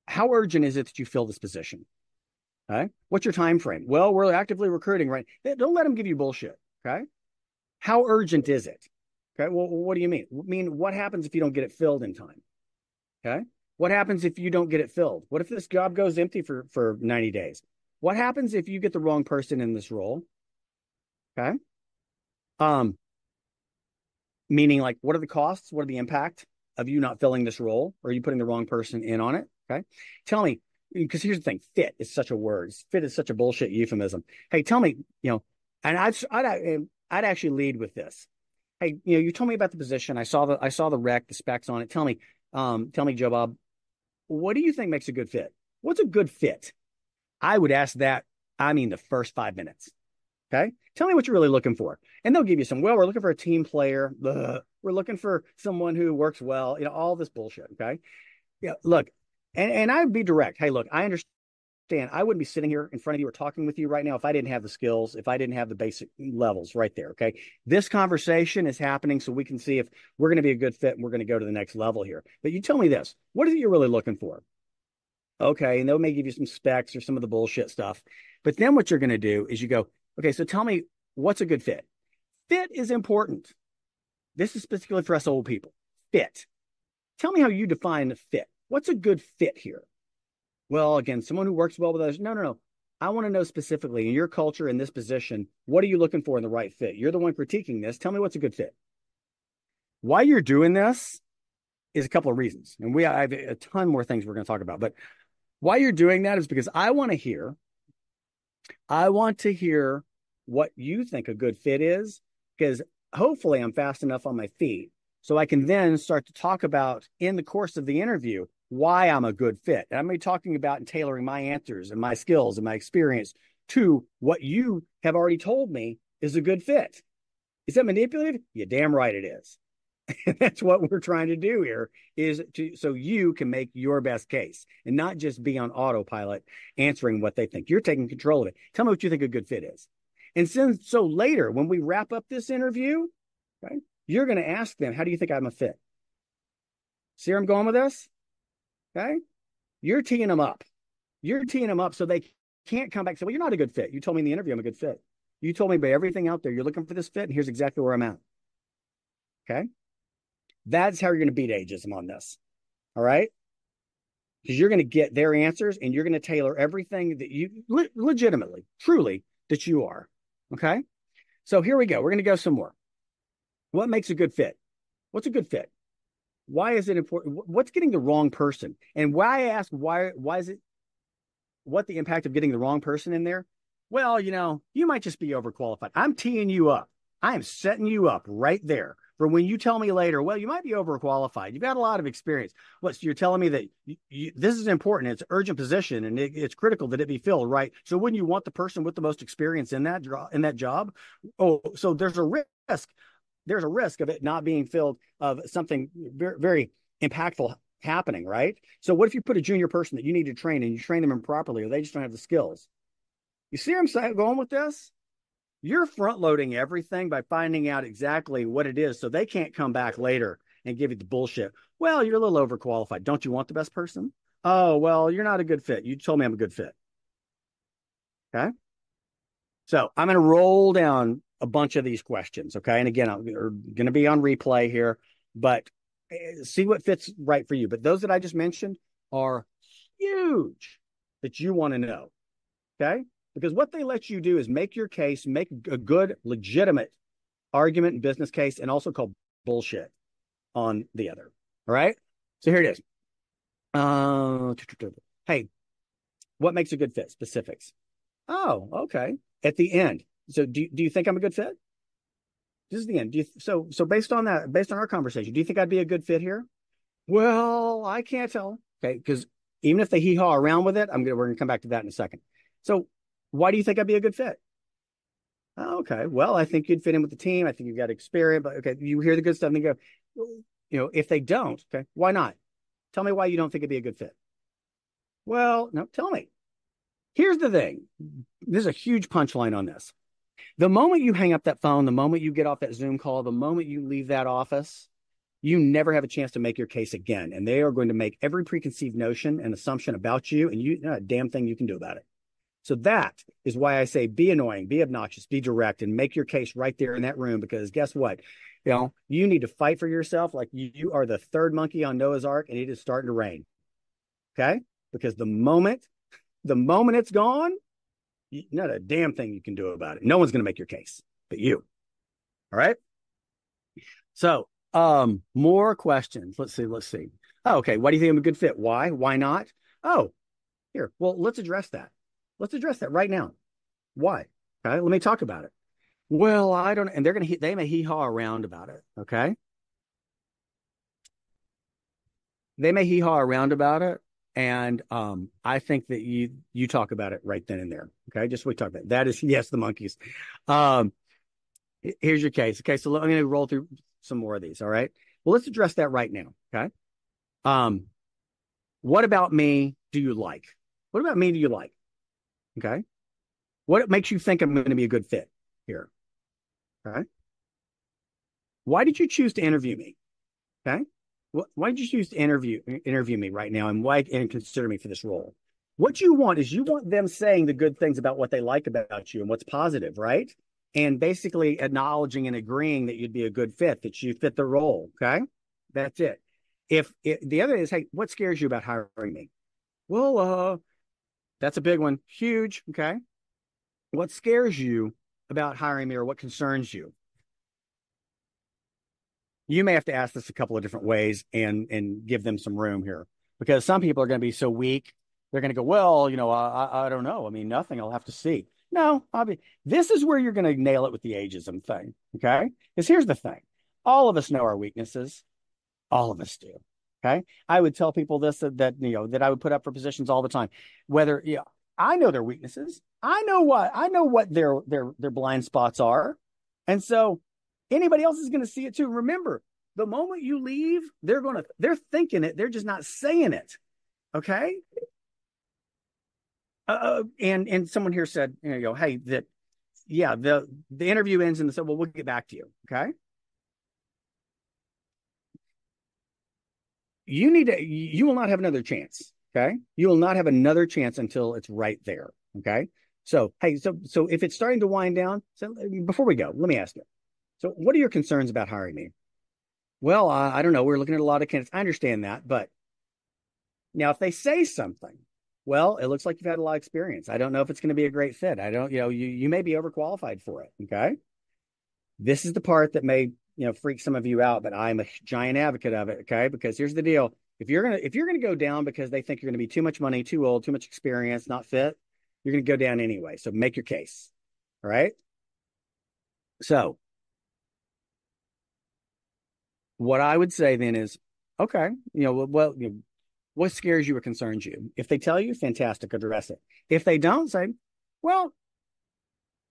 How urgent is it that you fill this position? Okay. What's your time frame? Well, we're actively recruiting, right? Don't let them give you bullshit. Okay. How urgent is it? Okay. Well, what do you mean? What happens if you don't get it filled in time? Okay. What happens if you don't get it filled? What if this job goes empty for 90 days? What happens if you get the wrong person in this role? Okay. Meaning, like, what are the costs? What are the impact of you not filling this role? Or are you putting the wrong person in on it? Okay. Tell me, because here's the thing, fit is such a word. Fit is such a bullshit euphemism. Hey, tell me, and I'd actually lead with this. Hey, you told me about the position. I saw the rec, the specs on it. Tell me, Joe Bob, what do you think makes a good fit? What's a good fit? I would ask that, the first 5 minutes. Okay. Tell me what you're really looking for. And they'll give you we're looking for a team player. We're looking for someone who works well, all this bullshit. Okay. Yeah. Look, and I'd be direct. Hey, look, I understand. I wouldn't be sitting here in front of you or talking with you right now if I didn't have the skills, if I didn't have the basic levels right there. Okay. This conversation is happening so we can see if we're going to be a good fit and we're going to go to the next level here. But you tell me this, what is it you're really looking for? Okay. And they may give you some specs or some of the bullshit stuff. But then what you're going to do is you go, okay, so tell me, what's a good fit? Fit is important. This is specifically for us old people. Fit. Tell me how you define fit. What's a good fit here? Well, again, someone who works well with others. No. I want to know specifically in your culture, in this position, what are you looking for in the right fit? You're the one critiquing this. Tell me what's a good fit. Why you're doing this is a couple of reasons. And I have a ton more things we're going to talk about. But why you're doing that is because I want to hear what you think a good fit is, because hopefully I'm fast enough on my feet so I can then start to talk about in the course of the interview why I'm a good fit. And I'm going to be talking about and tailoring my answers and my skills and my experience to what you have already told me is a good fit. Is that manipulative? You're damn right it is. And that's what we're trying to do here, so you can make your best case and not just be on autopilot answering what they think. You're taking control of it. Tell me what you think a good fit is. And so later, when we wrap up this interview, right, you're going to ask them, how do you think I'm a fit? See where I'm going with this? Okay. You're teeing them up. So they can't come back and say, well, you're not a good fit. You told me in the interview I'm a good fit. You told me by everything out there, you're looking for this fit, and here's exactly where I'm at. Okay. That's how you're going to beat ageism on this. All right. Because you're going to get their answers and you're going to tailor everything that you legitimately, truly, that you are. Okay. So here we go. We're going to go some more. What makes a good fit? What's a good fit? Why is it important? What's getting the wrong person? And why I ask, why is it, what the impact of getting the wrong person in there? Well, you might just be overqualified. I'm teeing you up. I am setting you up right there for when you tell me later, well, you might be overqualified. You've got a lot of experience. So you're telling me that this is important. It's an urgent position and it's critical that it be filled, right? So wouldn't you want the person with the most experience in that job? Oh, so there's a risk. There's a risk of it not being filled, of something very, very impactful happening, right? So what if you put a junior person that you need to train and you train them improperly, or they just don't have the skills? You see where I'm going with this? You're front loading everything by finding out exactly what it is so they can't come back later and give you the bullshit. Well, you're a little overqualified. Don't you want the best person? Oh, well, you're not a good fit. You told me I'm a good fit. Okay. So I'm going to roll down a bunch of these questions. Okay. And again, I'm going to be on replay here, but see what fits right for you. But those that I just mentioned are huge that you want to know. Okay. Because what they let you do is make your case, make a good, legitimate argument and business case, and also call bullshit on the other. All right. So here it is. Hey, what makes a good fit? Specifics. Oh, okay. At the end. So do you think I'm a good fit? This is the end. So based on that, based on our conversation, do you think I'd be a good fit here? Well, I can't tell. Okay, because even if they hee-haw around with it, we're gonna come back to that in a second. So why do you think I'd be a good fit? Oh, okay. Well, I think you'd fit in with the team. I think you've got experience, but okay, you hear the good stuff and you go, if they don't, okay, why not? Tell me why you don't think it'd be a good fit. Well, no, tell me. Here's the thing. There's a huge punchline on this. The moment you hang up that phone, the moment you get off that Zoom call, the moment you leave that office, you never have a chance to make your case again. And they are going to make every preconceived notion and assumption about you, and you not a damn thing you can do about it. So that is why I say be annoying, be obnoxious, be direct, and make your case right there in that room. Because guess what? You need to fight for yourself like you are the third monkey on Noah's Ark, and it is starting to rain. Okay? Because the moment it's gone, not a damn thing you can do about it. No one's going to make your case but you. All right. So, more questions. Let's see. Oh, okay. Why do you think I'm a good fit? Why not? Oh, here. Well, let's address that. Let's address that right now. Why? Okay. Let me talk about it. Well, I don't, and they may hee-haw around about it. Okay. They may hee-haw around about it. And I think that you talk about it right then and there. Okay, just we talk about it. That is yes, the monkeys. Here's your case. Okay, so I'm going to roll through some more of these. All right. Well, let's address that right now. Okay. What about me do you like? What about me do you like? Okay. What makes you think I'm going to be a good fit here? Okay. Why did you choose to interview me? Okay. Why did you choose to interview me right now, and consider me for this role? What you want is you want them saying the good things about what they like about you and what's positive, right? And basically acknowledging and agreeing that you'd be a good fit, that you fit the role. Okay, that's it. If the other is, hey, what scares you about hiring me? Well, that's a big one, huge. Okay, what scares you about hiring me, or what concerns you? You may have to ask this a couple of different ways and give them some room here, because some people are going to be so weak. They're going to go, well, I don't know. I mean, nothing. I'll have to see. No, this is where you're going to nail it with the ageism thing. Okay. Because here's the thing. All of us know our weaknesses. All of us do. Okay. I would tell people this, that I would put up for positions all the time, whether, I know their weaknesses. I know what their blind spots are. And so anybody else is going to see it too. Remember, the moment you leave, they're thinking it. They're just not saying it. Okay. And someone here said, hey, the interview ends and they said, well, we'll get back to you. Okay. You will not have another chance. Okay. You will not have another chance until it's right there. Okay. So, hey, so if it's starting to wind down, so before we go, let me ask you. So what are your concerns about hiring me? Well, I don't know. We're looking at a lot of candidates. I understand that. But now if they say something, well, it looks like you've had a lot of experience. I don't know if it's going to be a great fit. I don't, you may be overqualified for it. Okay. This is the part that may, freak some of you out, but I'm a giant advocate of it. Okay. Because here's the deal. If you're going to go down because they think you're going to be too much money, too old, too much experience, not fit, you're going to go down anyway. So make your case. All right. So what I would say then is, okay, what scares you or concerns you? If they tell you, fantastic, address it. If they don't, say, well,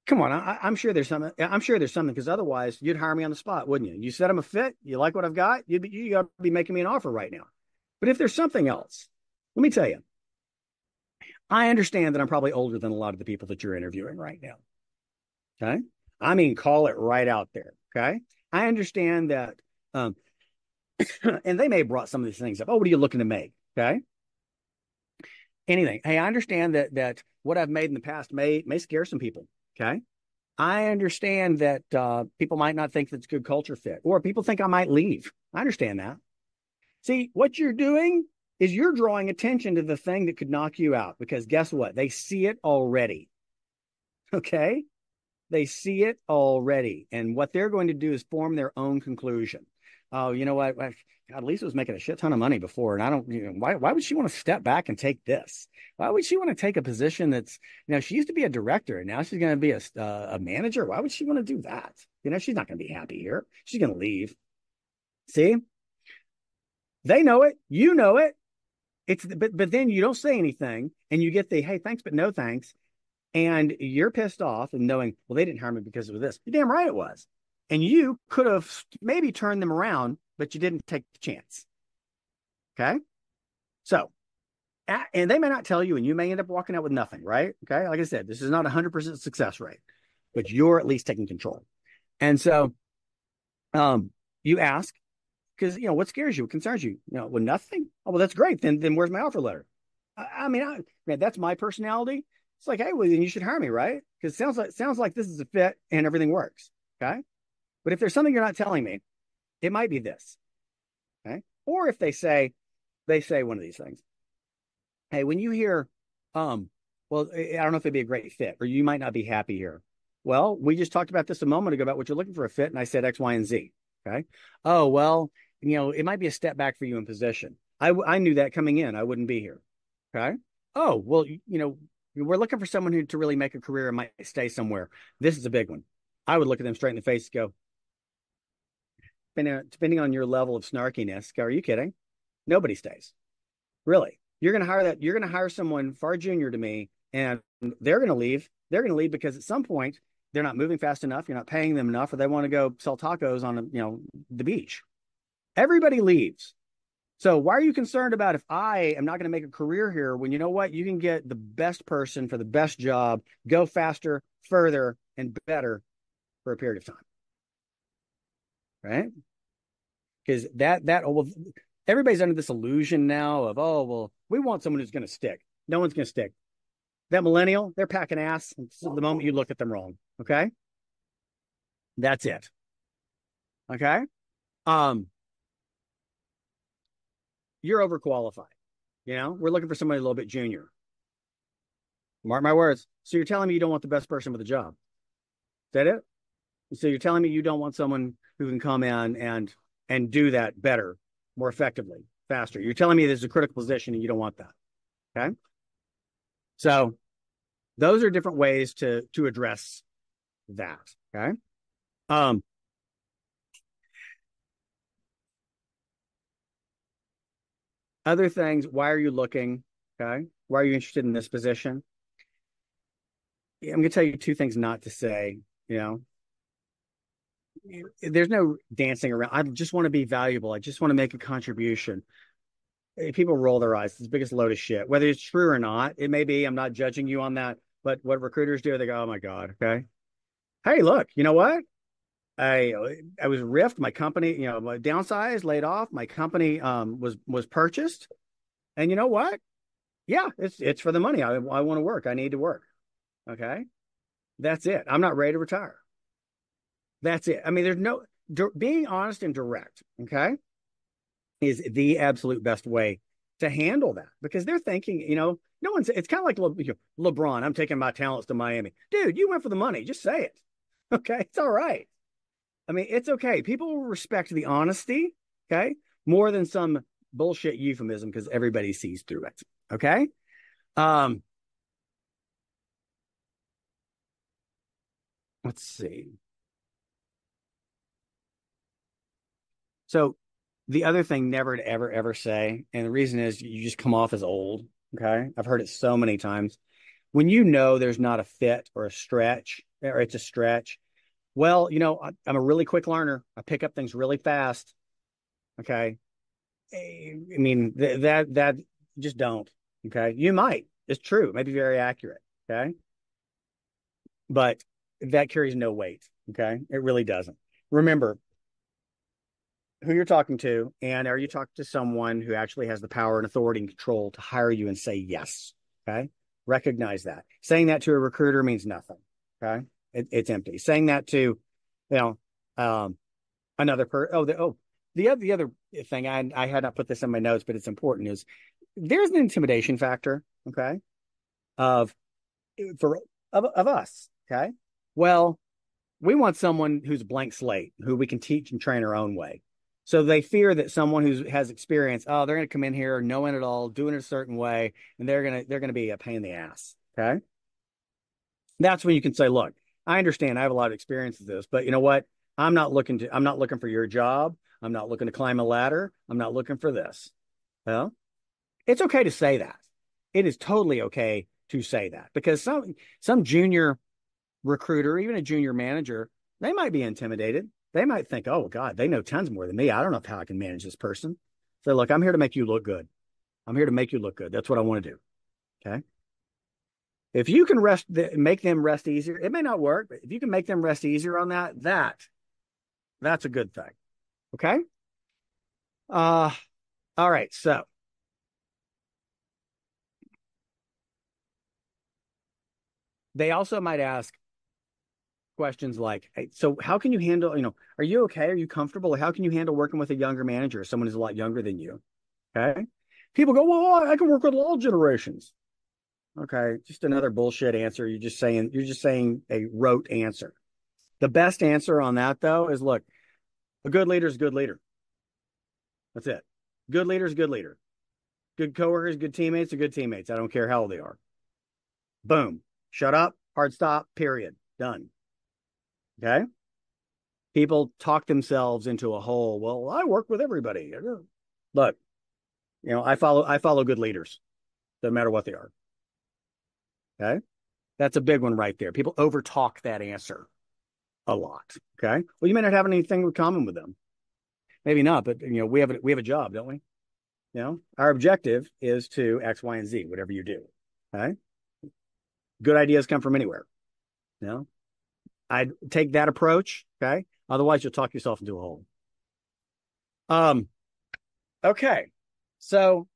come on, I'm sure there's something. I'm sure there's something, because otherwise you'd hire me on the spot, wouldn't you? You said I'm a fit. You like what I've got. You got to be making me an offer right now. But if there's something else, let me tell you, I understand that I'm probably older than a lot of the people that you're interviewing right now. Okay. I mean, call it right out there. Okay. I understand that. Um, and they may have brought some of these things up. Oh, what are you looking to make? Okay. Anything. Hey, I understand that what I've made in the past may scare some people. Okay. I understand that people might not think that's a good culture fit, or people think I might leave. I understand that. See, what you're doing is you're drawing attention to the thing that could knock you out because guess what? They see it already. Okay. They see it already. And what they're going to do is form their own conclusion. Oh, you know what? God, Lisa was making a shit ton of money before. And I don't, why would she want to step back and take this? Why would she want to take a position that's, she used to be a director and now she's going to be a manager. Why would she want to do that? She's not going to be happy here. She's going to leave. See, they know it. You know it. But then you don't say anything and you get the, hey, thanks, but no thanks. And you're pissed off and knowing, well, they didn't hire me because of this. You're damn right it was. And you could have maybe turned them around, but you didn't take the chance. Okay. So, and they may not tell you, and you may end up walking out with nothing, right? Okay. Like I said, this is not 100% success rate, but you're at least taking control. And so, you ask, because, what scares you? What concerns you? Well, nothing. Oh, well, that's great. Then where's my offer letter? Man, that's my personality. It's like, hey, well, then you should hire me, right? Because it sounds like this is a fit and everything works. Okay. But if there's something you're not telling me, it might be this. Okay. Or if they say one of these things. Hey, when you hear, well, I don't know if it'd be a great fit, or you might not be happy here. Well, we just talked about this a moment ago about what you're looking for a fit, and I said X, Y, and Z. Okay. Oh, well, it might be a step back for you in position. I knew that coming in, I wouldn't be here. Okay. Oh, well, we're looking for someone who to really make a career and might stay somewhere. This is a big one. I would look at them straight in the face and go, depending on your level of snarkiness, go, are you kidding? Nobody stays. Really. You're going to hire someone far junior to me and they're going to leave. They're going to leave because at some point they're not moving fast enough. You're not paying them enough, or they want to go sell tacos on, the beach. Everybody leaves. So why are you concerned about if I am not going to make a career here when you know what? You can get the best person for the best job, go faster, further, and better for a period of time. Right? Because well, everybody's under this illusion now of, oh, well, we want someone who's going to stick. No one's going to stick. That millennial, they're packing ass the moment you look at them wrong. Okay? That's it. Okay? You're overqualified. We're looking for somebody a little bit junior. Mark my words. So you're telling me you don't want the best person for the job. Is that it? So you're telling me you don't want someone who can come in and do that better, more effectively, faster. You're telling me there's a critical position and you don't want that. Okay. So those are different ways to address that. Okay. Other things, why are you looking? Okay. Why are you interested in this position? I'm going to tell you two things not to say. There's no dancing around. I just want to be valuable. I just want to make a contribution. People roll their eyes. It's the biggest load of shit. Whether it's true or not, it may be. I'm not judging you on that. But what recruiters do, they go, "Oh my God, okay. Hey, look, you know what? I was riffed. My company, my downsized, laid off. My company was purchased. And you know what? Yeah, it's for the money. I want to work. I need to work. Okay, that's it. I'm not ready to retire. That's it. I mean, there's no being honest and direct. Okay, is the absolute best way to handle that because they're thinking, no one's. It's kind of like LeBron. I'm taking my talents to Miami, dude. You went for the money. Just say it. Okay, it's all right. I mean, it's okay. People will respect the honesty. Okay, more than some bullshit euphemism because everybody sees through it. Okay. Um, let's see. So the other thing never to ever, ever say, and the reason is you just come off as old. Okay. I've heard it so many times. When there's not a fit or a stretch, or it's a stretch, well, I'm a really quick learner. I pick up things really fast. Okay. I mean, that just don't. Okay. You might. It's true. It may be very accurate. Okay. But that carries no weight. Okay. It really doesn't. Remember who you're talking to, and are you talking to someone who actually has the power and authority and control to hire you and say yes? Okay. Recognize that. Saying that to a recruiter means nothing. Okay. It's empty. Saying that to, you know, another person. The other thing, I had not put this in my notes, but it's important, is there's an intimidation factor. Okay. Of for of us. Okay. Well, we want someone who's a blank slate, who we can teach and train our own way. So they fear that someone who has experience, oh, they're going to come in here knowing it all, doing it a certain way, and they're going to be a pain in the ass. Okay. That's when you can say, look, I understand I have a lot of experience with this, but you know what? I'm not looking for your job. I'm not looking to climb a ladder. I'm not looking for this. Well, it's okay to say that. It is totally okay to say that, because some junior recruiter, even a junior manager, they might be intimidated. They might think, oh, God, they know tons more than me. I don't know how I can manage this person. So, look, I'm here to make you look good. I'm here to make you look good. That's what I want to do. Okay. If you can make them rest easier, it may not work, but if you can make them rest easier on that's a good thing. Okay. All right. So they also might ask questions like, hey, so how can you handle, are you okay? Are you comfortable? How can you handle working with a younger manager, someone who's a lot younger than you? Okay. People go, well, I can work with all generations. Okay. Just another bullshit answer. You're just saying a rote answer. The best answer on that, though, is look, a good leader is a good leader. That's it. Good leader is a good leader. Good coworkers, good teammates are good teammates. I don't care how old they are. Boom. Shut up. Hard stop. Period. Done. Okay. People talk themselves into a hole. Well, I work with everybody. Look, I follow good leaders, no matter what they are. Okay. That's a big one right there. People overtalk that answer a lot. Okay. Well, you may not have anything in common with them. Maybe not, but we have a job, don't we? Our objective is to X, Y, and Z, whatever you do. Okay. Good ideas come from anywhere. I'd take that approach. Okay. Otherwise, you'll talk yourself into a hole. Okay. So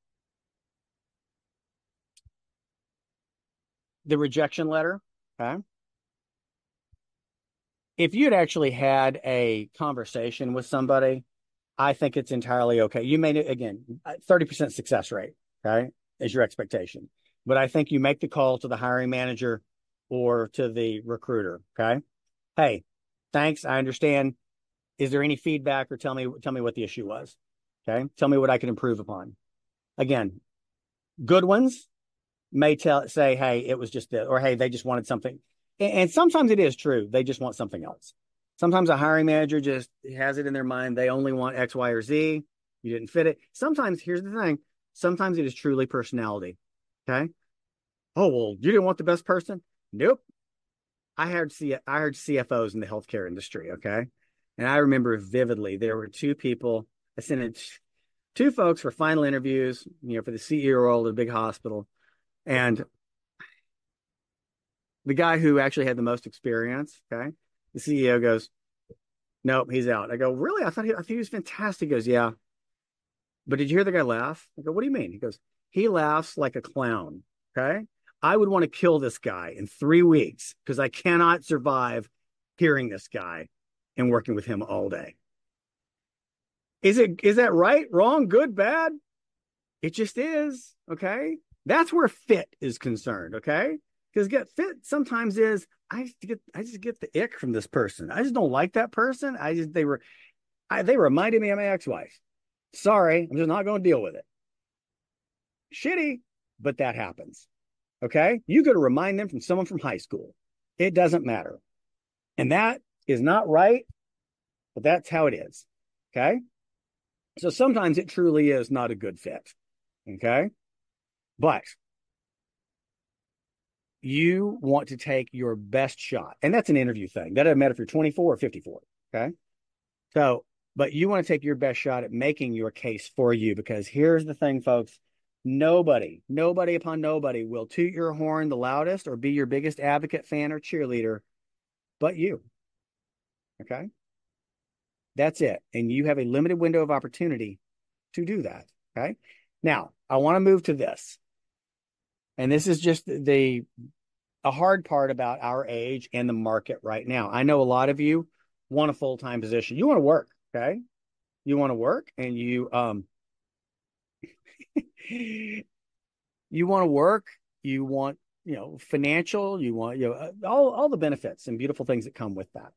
the rejection letter. Okay. If you'd actually had a conversation with somebody, I think it's entirely okay. You may, again, 30% success rate, okay, is your expectation. But I think you make the call to the hiring manager or to the recruiter, okay? Hey, thanks. I understand. Is there any feedback, or tell me what the issue was? Okay. Tell me what I can improve upon. Again, good ones may say, hey, it was just this, or hey, they just wanted something. And sometimes it is true. They just want something else. Sometimes a hiring manager just has it in their mind. They only want X, Y, or Z. You didn't fit it. Sometimes, here's the thing. Sometimes it is truly personality. Okay. Oh, well, you didn't want the best person? Nope. I hired CFOs in the healthcare industry. Okay. And I remember vividly, there were two people. I sent in two folks for final interviews, for the CEO role at a big hospital. And the guy who actually had the most experience, okay, the CEO goes, nope, he's out. I go, really? I thought he was fantastic. He goes, yeah. But did you hear the guy laugh? I go, what do you mean? He goes, he laughs like a clown. Okay. I would want to kill this guy in 3 weeks because I cannot survive hearing this guy and working with him all day. Is that right, wrong, good, bad? It just is. Okay. That's where fit is concerned. Okay. Because get fit sometimes is I just get the ick from this person. I just don't like that person. They reminded me of my ex-wife. Sorry, I'm just not going to deal with it. Shitty, but that happens. Okay, you got to remind them from someone from high school. It doesn't matter, and that is not right, but that's how it is. Okay, so sometimes it truly is not a good fit. Okay, but you want to take your best shot. And that's an interview thing. That doesn't matter if you're 24 or 54. Okay. So, but you want to take your best shot at making your case for you, because here's the thing, folks. Nobody upon nobody will toot your horn the loudest or be your biggest advocate, fan, or cheerleader but you. Okay. That's it. And you have a limited window of opportunity to do that. Okay. Now, I want to move to this. And this is just a hard part about our age and the market right now. I know a lot of you want a full-time position. You want to work, okay? You want to work and you want to work, you want, financial, you want, all the benefits and beautiful things that come with that.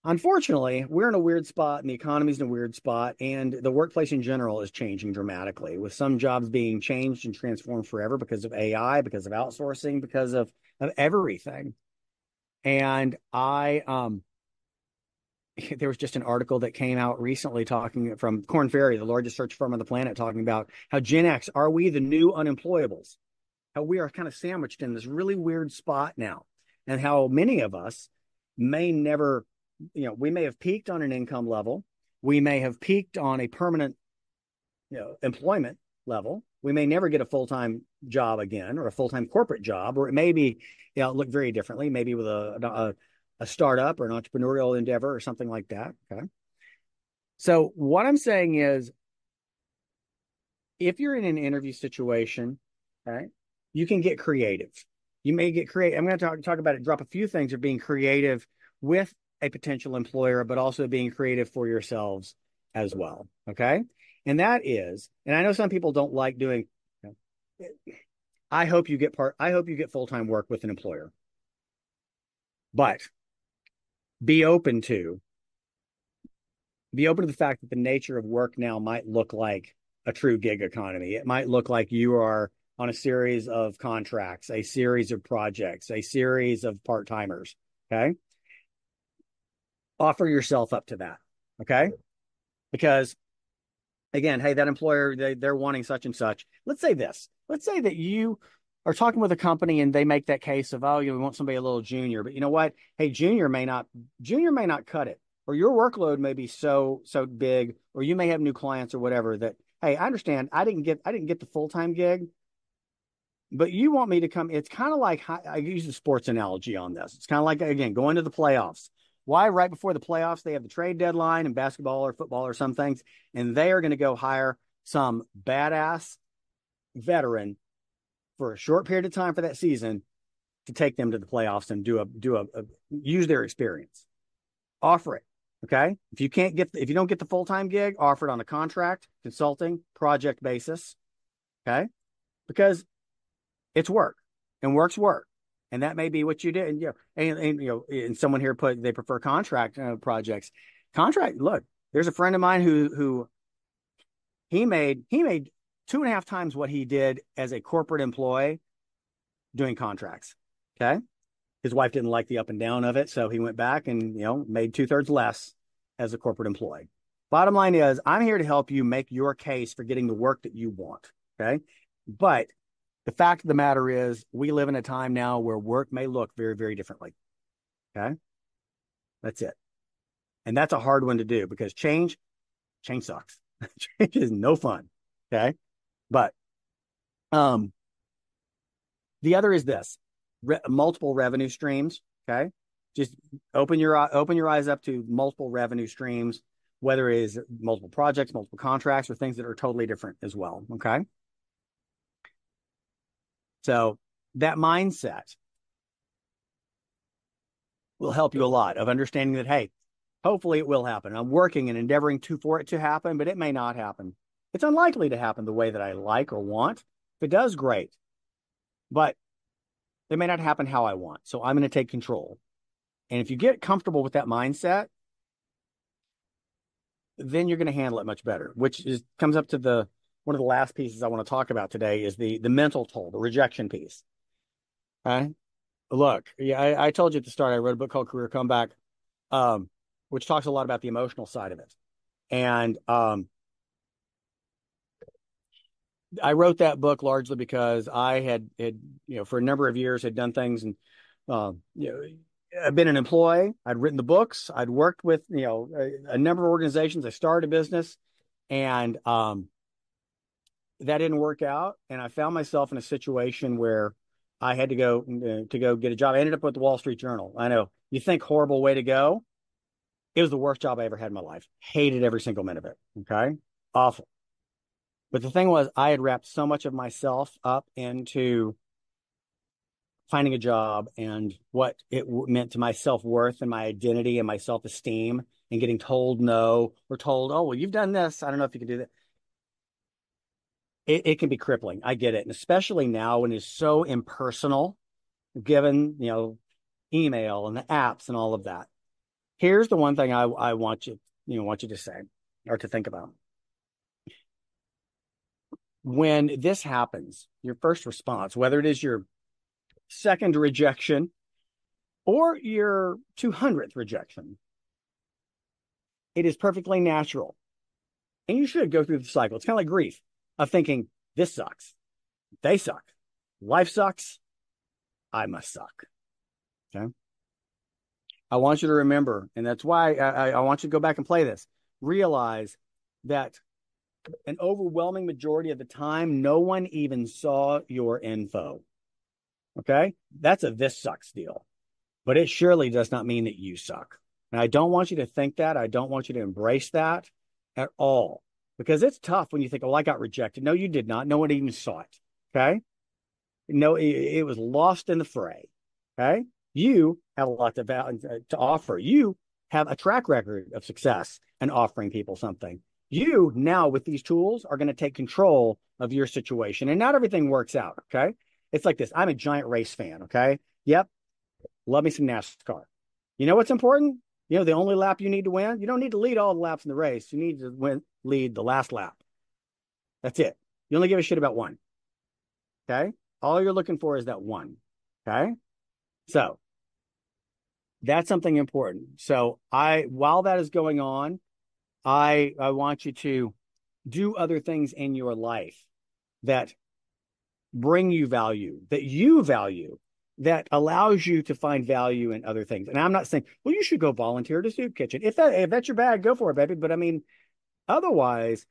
Unfortunately, we're in a weird spot and the economy's in a weird spot, and the workplace in general is changing dramatically, with some jobs being changed and transformed forever because of AI, because of outsourcing, because of everything. And there was just an article that came out recently talking from Korn Ferry, the largest search firm on the planet, talking about how Gen X, are we the new unemployables? How we are kind of sandwiched in this really weird spot now, and how many of us may never, we may have peaked on an income level. We may have peaked on a permanent, employment level. We may never get a full-time job again, or a full-time corporate job, or it may be, look very differently, maybe with a startup or an entrepreneurial endeavor or something like that. Okay. So what I'm saying is, if you're in an interview situation, okay, you can get creative. You may get creative. I'm going to talk about it, drop a few things of being creative with a potential employer, but also being creative for yourselves as well. Okay. And that is, and I know some people don't like doing, I hope you get full-time work with an employer, but be open to the fact that the nature of work now might look like a true gig economy. It might look like you are on a series of contracts, a series of projects, a series of part-timers. Okay. Offer yourself up to that. Okay. Because again, hey, that employer, they're wanting such and such. Let's say that you are talking with a company and they make that case of, oh, we want somebody a little junior, but you know what? Hey, junior may not cut it, or your workload may be so big, or you may have new clients or whatever that, hey, I understand. I didn't get the full-time gig, but you want me to come. It's kind of like, I use the sports analogy on this. It's kind of like, again, going to the playoffs. Why right before the playoffs, they have the trade deadline in basketball or football or some things, and they are going to go hire some badass veteran for a short period of time for that season to take them to the playoffs and use their experience. Offer it. Okay. If you don't get the full-time gig, offer it on a contract, consulting, project basis. Okay. Because it's work, and work's work. And that may be what you did. And someone here they prefer contract projects. Contract. Look, there's a friend of mine who he made 2.5 times what he did as a corporate employee doing contracts. Okay. His wife didn't like the up and down of it. So he went back and, made 2/3 less as a corporate employee. Bottom line is, I'm here to help you make your case for getting the work that you want. Okay. But the fact of the matter is, we live in a time now where work may look very, very differently. Okay. That's it. And that's a hard one to do, because change sucks. Change is no fun. Okay. But the other is this: multiple revenue streams. Okay. Just open your eyes up to multiple revenue streams, whether it is multiple projects, multiple contracts, or things that are totally different as well. Okay. So that mindset will help you a lot, of understanding that, hey, hopefully it will happen. I'm working and endeavoring for it to happen, but it may not happen. It's unlikely to happen the way that I like or want. If it does, great. But it may not happen how I want. So I'm going to take control. And if you get comfortable with that mindset, then you're going to handle it much better, which comes up to one of the last pieces I want to talk about today, is the mental toll, the rejection piece. Okay. Look, yeah, I told you at the start, I wrote a book called Career Comeback, which talks a lot about the emotional side of it. And I wrote that book largely because I had for a number of years had done things, and I've been an employee. I'd written the books. I'd worked with a number of organizations. I started a business, and that didn't work out. And I found myself in a situation where I had to go get a job. I ended up with the Wall Street Journal. I know You think horrible way to go. It was the worst job I ever had in my life. Hated every single minute of it. Okay. Awful. But the thing was, I had wrapped so much of myself up into finding a job and what it meant to my self-worth and my identity and my self-esteem, and getting told no, or told, oh, well, you've done this. I don't know if you can do that. It can be crippling. I get it. And especially now when it's so impersonal, given, email and the apps and all of that. Here's the one thing I want you to say or to think about. When this happens, your first response, whether it is your second rejection or your 200th rejection, it is perfectly natural. And you should go through the cycle. It's kind of like grief of thinking, this sucks. They suck. Life sucks. I must suck. Okay. I want you to remember, and that's why I want you to go back and play this. Realize that an overwhelming majority of the time, no one even saw your info. Okay? That's a this sucks deal. But it surely does not mean that you suck. And I don't want you to think that. I don't want you to embrace that at all. Because it's tough when you think, oh, I got rejected. No, you did not. No one even saw it. Okay? No, it was lost in the fray. Okay? You have a lot to offer. You have a track record of success and offering people something. You now, with these tools, are going to take control of your situation. And not everything works out. Okay? It's like this. I'm a giant race fan. Okay? Yep. Love me some NASCAR. You know what's important? The only lap you need to win, you don't need to lead all the laps in the race. You need to lead the last lap. That's it. You only give a shit about one. Okay? All you're looking for is that one. Okay? So that's something important. So while that is going on, I want you to do other things in your life that bring you value, that you value, that allows you to find value in other things. And I'm not saying, well, you should go volunteer to soup kitchen. If that's your bag, go for it, baby. But I mean, otherwise,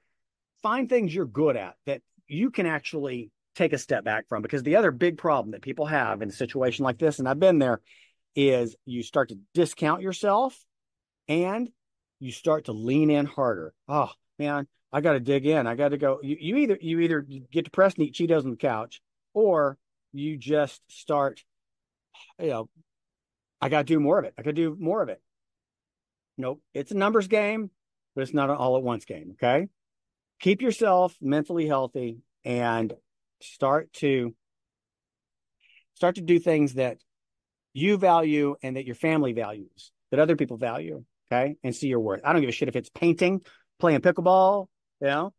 find things you're good at that you can actually take a step back from. Because the other big problem that people have in a situation like this, and I've been there, is you start to discount yourself and you start to lean in harder. Oh man, I got to dig in. I got to go. You either get depressed and eat Cheetos on the couch, or you just start, I got to do more of it. I got to do more of it. Nope. It's a numbers game, but it's not an all at once game. Okay. Keep yourself mentally healthy and start to do things that you value and that your family values, that other people value. Okay. And see your worth. I don't give a shit if it's painting, playing pickleball, you know,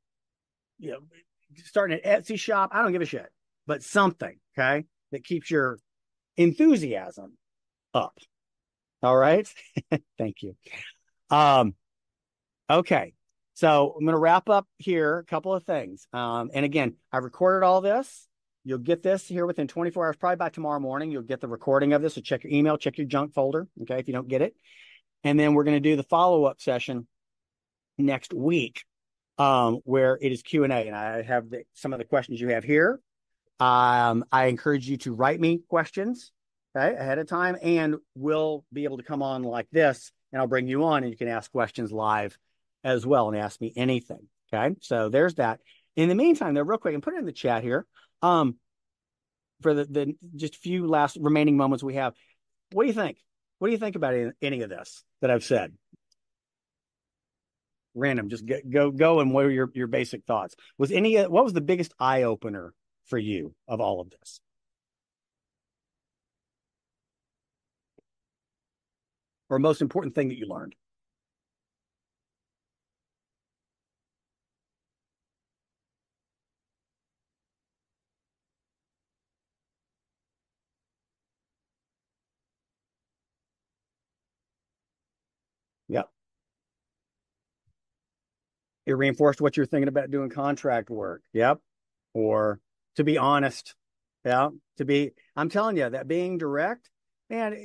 starting an Etsy shop. I don't give a shit, but something, okay, that keeps your enthusiasm up. All right. Thank you. Okay. So I'm going to wrap up here. A couple of things. And again, I've recorded all this. You'll get this here within 24 hours, probably by tomorrow morning. You'll get the recording of this. So check your email, check your junk folder. Okay. If you don't get it. And then we're going to do the follow-up session next week, where it is Q&A. And I have some of the questions you have here. I encourage you to write me questions, okay, ahead of time, and we'll be able to come on like this, and I'll bring you on, and you can ask questions live as well and ask me anything. Okay, so there's that. In the meantime, though, real quick, and put it in the chat here. For the just few last remaining moments we have, what do you think? What do you think about any of this that I've said? Random, just go, and what are your basic thoughts? What was the biggest eye opener for you of all of this? Or most important thing that you learned? Yep. It reinforced what you're thinking about doing contract work. Yep. Or to be honest. Yeah. I'm telling you that being direct, man,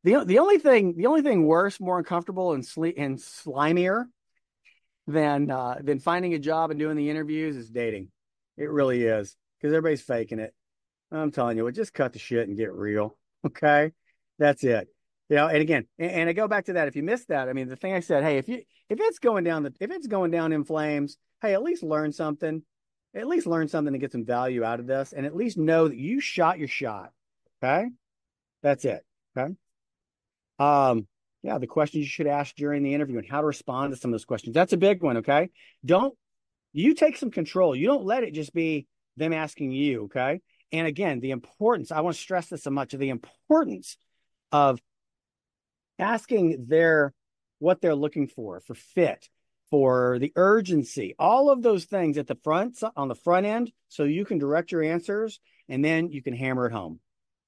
the only thing worse, more uncomfortable and slimier than finding a job and doing the interviews is dating. It really is, because everybody's faking it. I'm telling you, just cut the shit and get real. Okay. That's it. You know, and again, and I go back to that. If you missed that, I mean, the thing I said, hey, if it's going down in flames, hey, at least learn something. At least learn something to get some value out of this, and at least know that you shot your shot. Okay, that's it. Okay. Yeah, the questions you should ask during the interview and how to respond to some of those questions. That's a big one. Okay, don't you take some control. You don't let it just be them asking you. Okay, and again, the importance. I want to stress this so much of the importance of asking what they're looking for fit, for the urgency, all of those things at the front, on the front end, so you can direct your answers and then you can hammer it home.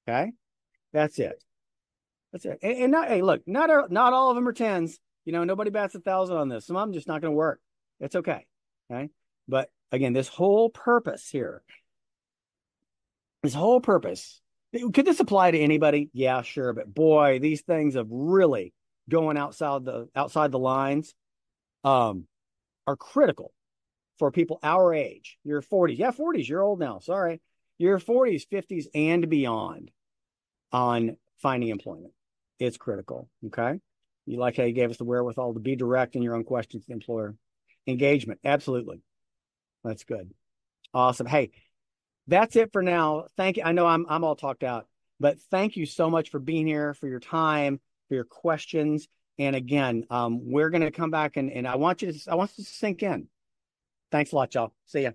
Okay, that's it. That's it. And not, hey, look, not all of them are 10s. You know, nobody bats 1,000 on this. Some of them just not going to work. It's okay. Okay, but again, this whole purpose here, could this apply to anybody? Yeah, sure. But boy, these things of really going outside the lines are critical for people our age. Your 40s. Yeah, 40s. You're old now. Sorry. Your 40s, 50s, and beyond on finding employment. It's critical. Okay. You like how you gave us the wherewithal to be direct in your own questions to the employer. Engagement. Absolutely. That's good. Awesome. Hey, that's it for now. Thank you. I know I'm all talked out, but thank you so much for being here, for your time, for your questions. And again, we're going to come back and I want you to sink in. Thanks a lot, y'all. See ya.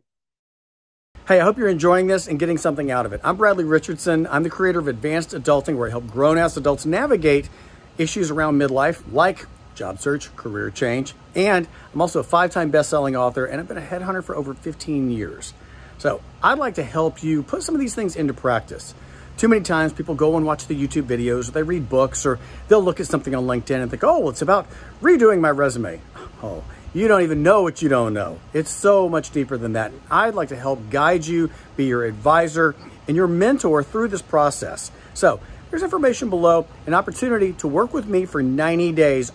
Hey, I hope you're enjoying this and getting something out of it. I'm Bradley Richardson. I'm the creator of Advanced Adulting, where I help grown-ass adults navigate issues around midlife, like job search, career change, and I'm also a 5-time best-selling author, and I've been a headhunter for over 15 years. So I'd like to help you put some of these things into practice. Too many times people go and watch the YouTube videos, or they read books, or they'll look at something on LinkedIn and think, oh, it's about redoing my resume. Oh, you don't even know what you don't know. It's so much deeper than that. I'd like to help guide you, be your advisor, and your mentor through this process. So there's information below, an opportunity to work with me for 90 days,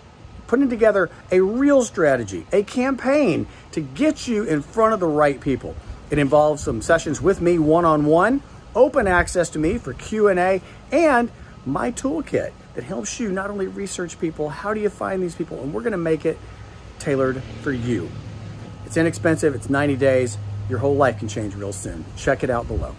putting together a real strategy, a campaign to get you in front of the right people. It involves some sessions with me one-on-one, open access to me for Q&A, and my toolkit that helps you not only research people, how do you find these people, and we're going to make it tailored for you. It's inexpensive. It's 90 days. Your whole life can change real soon. Check it out below.